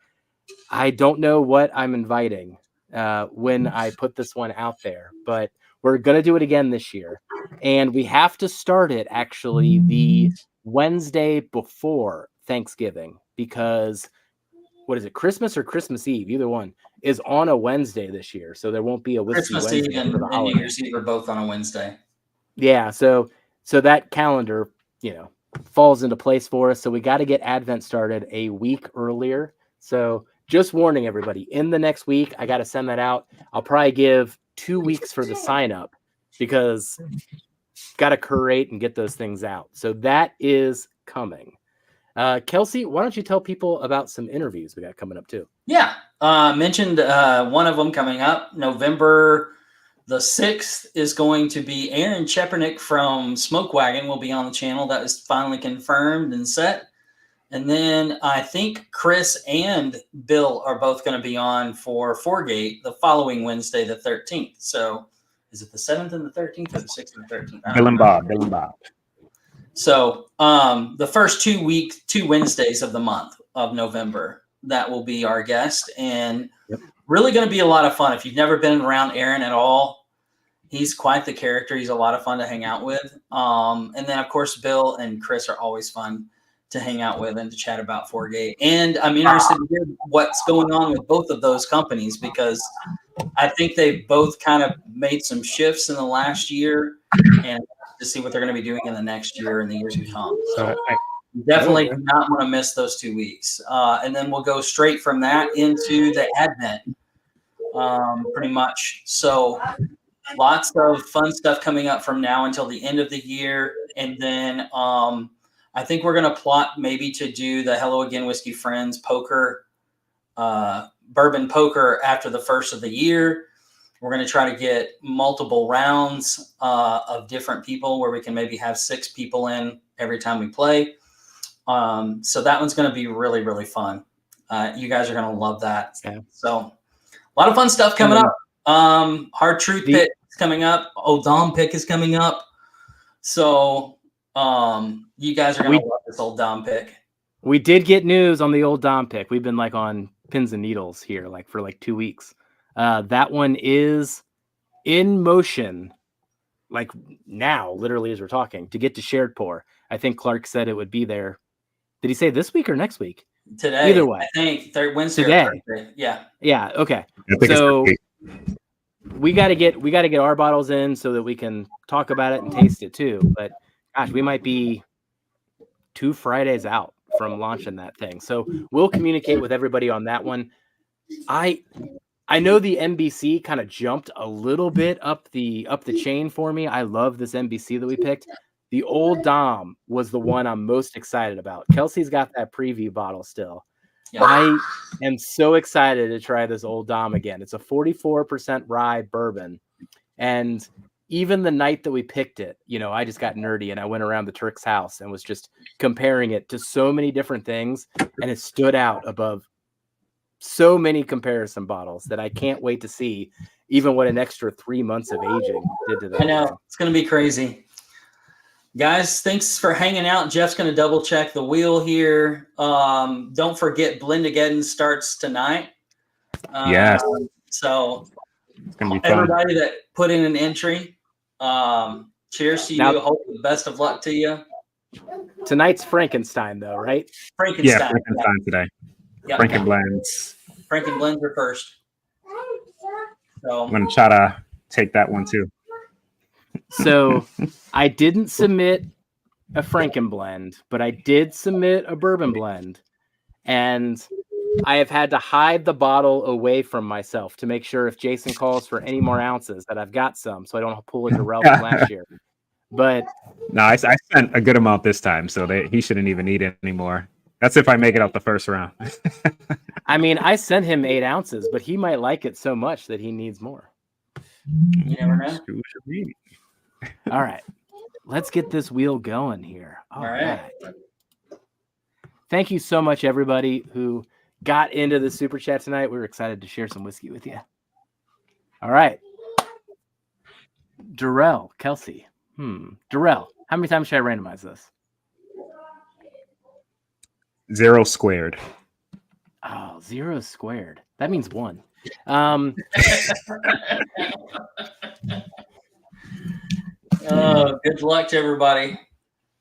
I don't know what I'm inviting when I put this one out there, but we're going to do it again this year. And we have to start it actually the Wednesday before Thanksgiving, because what is it, Christmas or Christmas Eve? Either one is on a Wednesday this year. So there won't be a Whiskey Christmas Wednesday Eve for the and holiday. New Year's Eve are both on a Wednesday. Yeah. So that calendar, falls into place for us. So we got to get Advent started a week earlier. So just warning everybody, in the next week, I got to send that out. I'll probably give 2 weeks for the sign up because got to curate and get those things out. So that is coming. Kelsey, why don't you tell people about some interviews we got coming up too? Yeah. Mentioned one of them coming up. November the 6th is going to be Aaron Chepernick from Smoke Wagon will be on the channel. That is finally confirmed and set. And then I think Chris and Bill are both going to be on for Foregate the following Wednesday, the 13th. So is it the 7th and the 13th or the 6th and the 13th? Bill and Bob. So the first 2 Wednesdays of the month of November, that will be our guest. And really going to be a lot of fun. If you've never been around Aaron at all, he's quite the character. He's a lot of fun to hang out with. And then, of course, Bill and Chris are always fun to hang out with and to chat about Foregate. And I'm interested to hear what's going on with both of those companies, because I think they've both kind of made some shifts in the last year, and to see what they're going to be doing in the next year and the years to come. So definitely do not want to miss those 2 weeks. And then we'll go straight from that into the Advent, pretty much. So lots of fun stuff coming up from now until the end of the year. And then I think we're going to plot maybe to do the Hello Again Whiskey Friends poker, bourbon poker after the first of the year. We're going to try to get multiple rounds of different people where we can maybe have 6 people in every time we play. So that one's going to be really, really fun. You guys are going to love that. Yeah. So a lot of fun stuff coming up. Hard Truth pick is coming up. Dom pick is coming up. So you guys are going to love this old Dom pick. We did get news on the old Dom pick. We've been on pins and needles here for 2 weeks. That one is in motion, now, literally as we're talking, to get to shared pour. I think Clark said it would be there. Did he say this week or next week? Today. Either way. I think Wednesday today. or Thursday. Yeah. Yeah. Okay. So we got to get our bottles in so that we can talk about it and taste it too. But gosh, we might be 2 Fridays out from launching that thing. So we'll communicate with everybody on that one. I know the NBC kind of jumped a little bit up the chain for me. I love this NBC that we picked. The old Dom was the one I'm most excited about. Kelsey's got that preview bottle still. Yeah. I am so excited to try this old Dom again. It's a 44% rye bourbon. And even the night that we picked it, I just got nerdy and I went around the Turk's house and was just comparing it to so many different things. And it stood out above so many comparison bottles that I can't wait to see even what an extra 3 months of aging did to that. I know. It's going to be crazy. Guys, thanks for hanging out. Jeff's going to double check the wheel here. Don't forget Blendageddon starts tonight. Yes. So it's going to be fun. Everybody that put in an entry, cheers to you. Hope the best of luck to you. Tonight's Frankenstein though, right? Frankenstein. Yeah, Frankenstein today. Yep. Frankenblends. Frankenblends are first. So I'm going to try to take that one too. So I didn't submit a Frankenblend, but I did submit a bourbon blend. And I have had to hide the bottle away from myself to make sure if Jason calls for any more ounces that I've got some, so I don't pull a Durrell from last year. But no, I sent a good amount this time, so he shouldn't even need it anymore. That's if I make it out the first round. I mean, I sent him 8 ounces, but he might like it so much that he needs more. You never know. All right. Let's get this wheel going here. All right. Thank you so much, everybody who got into the super chat tonight. We were excited to share some whiskey with you. All right. Durrell, Kelsey. Durrell, how many times should I randomize this? 0 squared. Oh, 0 squared. That means 1. Good luck to everybody.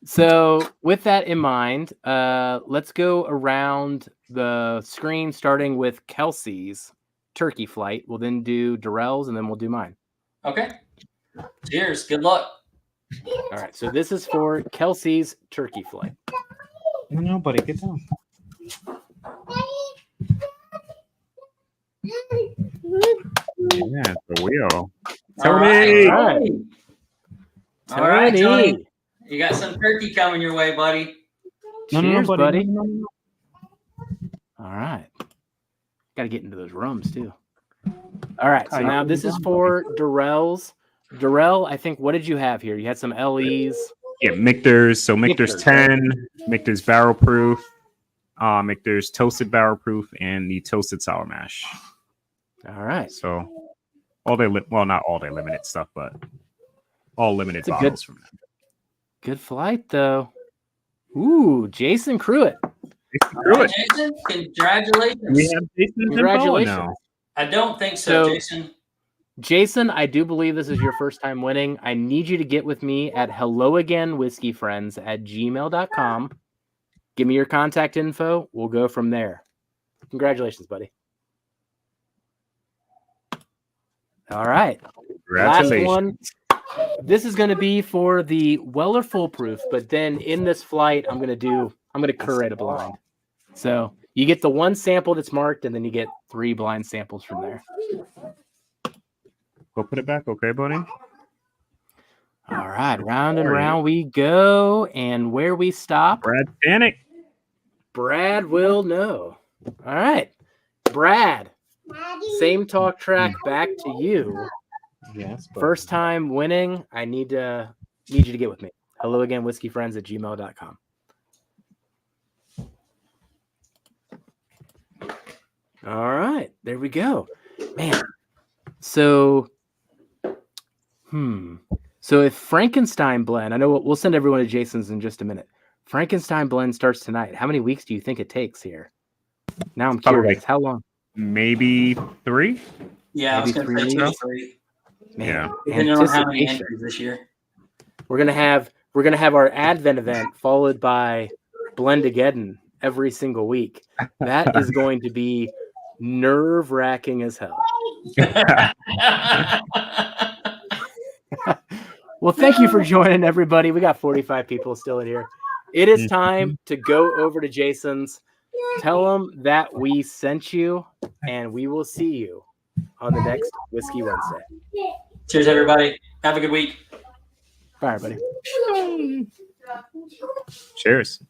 So with that in mind, let's go around the screen, starting with Kelsey's turkey flight. We'll then do Durrell's, and then we'll do mine. Okay. Cheers. Good luck. All right. So this is for Kelsey's turkey flight. No, buddy, get down. Yeah, the wheel. Tony! All right, Tony. You got some turkey coming your way, buddy. Cheers, buddy. No. All right. Got to get into those rums, too. All right. So now this is for Durrell's. Durrell, I think, what did you have here? You had some LEs. Yeah, Michter's. So Michter's 10, Michter's barrel proof, Michter's toasted barrel proof, and the toasted sour mash. All right. So not all their limited stuff, but all limited bottles from them. Good flight, though. Ooh, Jason Cruitt. Jason, congratulations. We have Jason Congratulations. now. I don't think so, Jason. Jason, I do believe this is your first time winning. I need you to get with me at helloagainwhiskeyfriends@gmail.com. Give me your contact info. We'll go from there. Congratulations, buddy. All right. Last one. This is going to be for the Weller foolproof, but then in this flight, I'm going to curate a blind. So you get the one sample that's marked, and then you get 3 blind samples from there. Go put it back, okay, buddy? All right, round and round we go, and where we stop, Brad Panic. Brad will know. All right, Brad, same talk track back to you. Yes. First time winning. I need you to get with me. Hello again, whiskeyfriends@gmail.com. All right, there we go, man. So if Frankenstein blend, I know we'll send everyone to Jason's in just a minute. Frankenstein blend starts tonight. How many weeks do you think it takes here? Now I'm curious. How long? Maybe 3? Yeah, I was going to say 3. Man, yeah. Depending on how many entries this year. We're gonna have our Advent event followed by Blendageddon every single week. That is going to be nerve-wracking as hell. Well, thank you for joining, everybody. We got 45 people still in here. It is time to go over to Jason's. Tell them that we sent you, and we will see you on the next Whiskey Wednesday. Cheers, everybody. Have a good week. Bye, everybody. Cheers.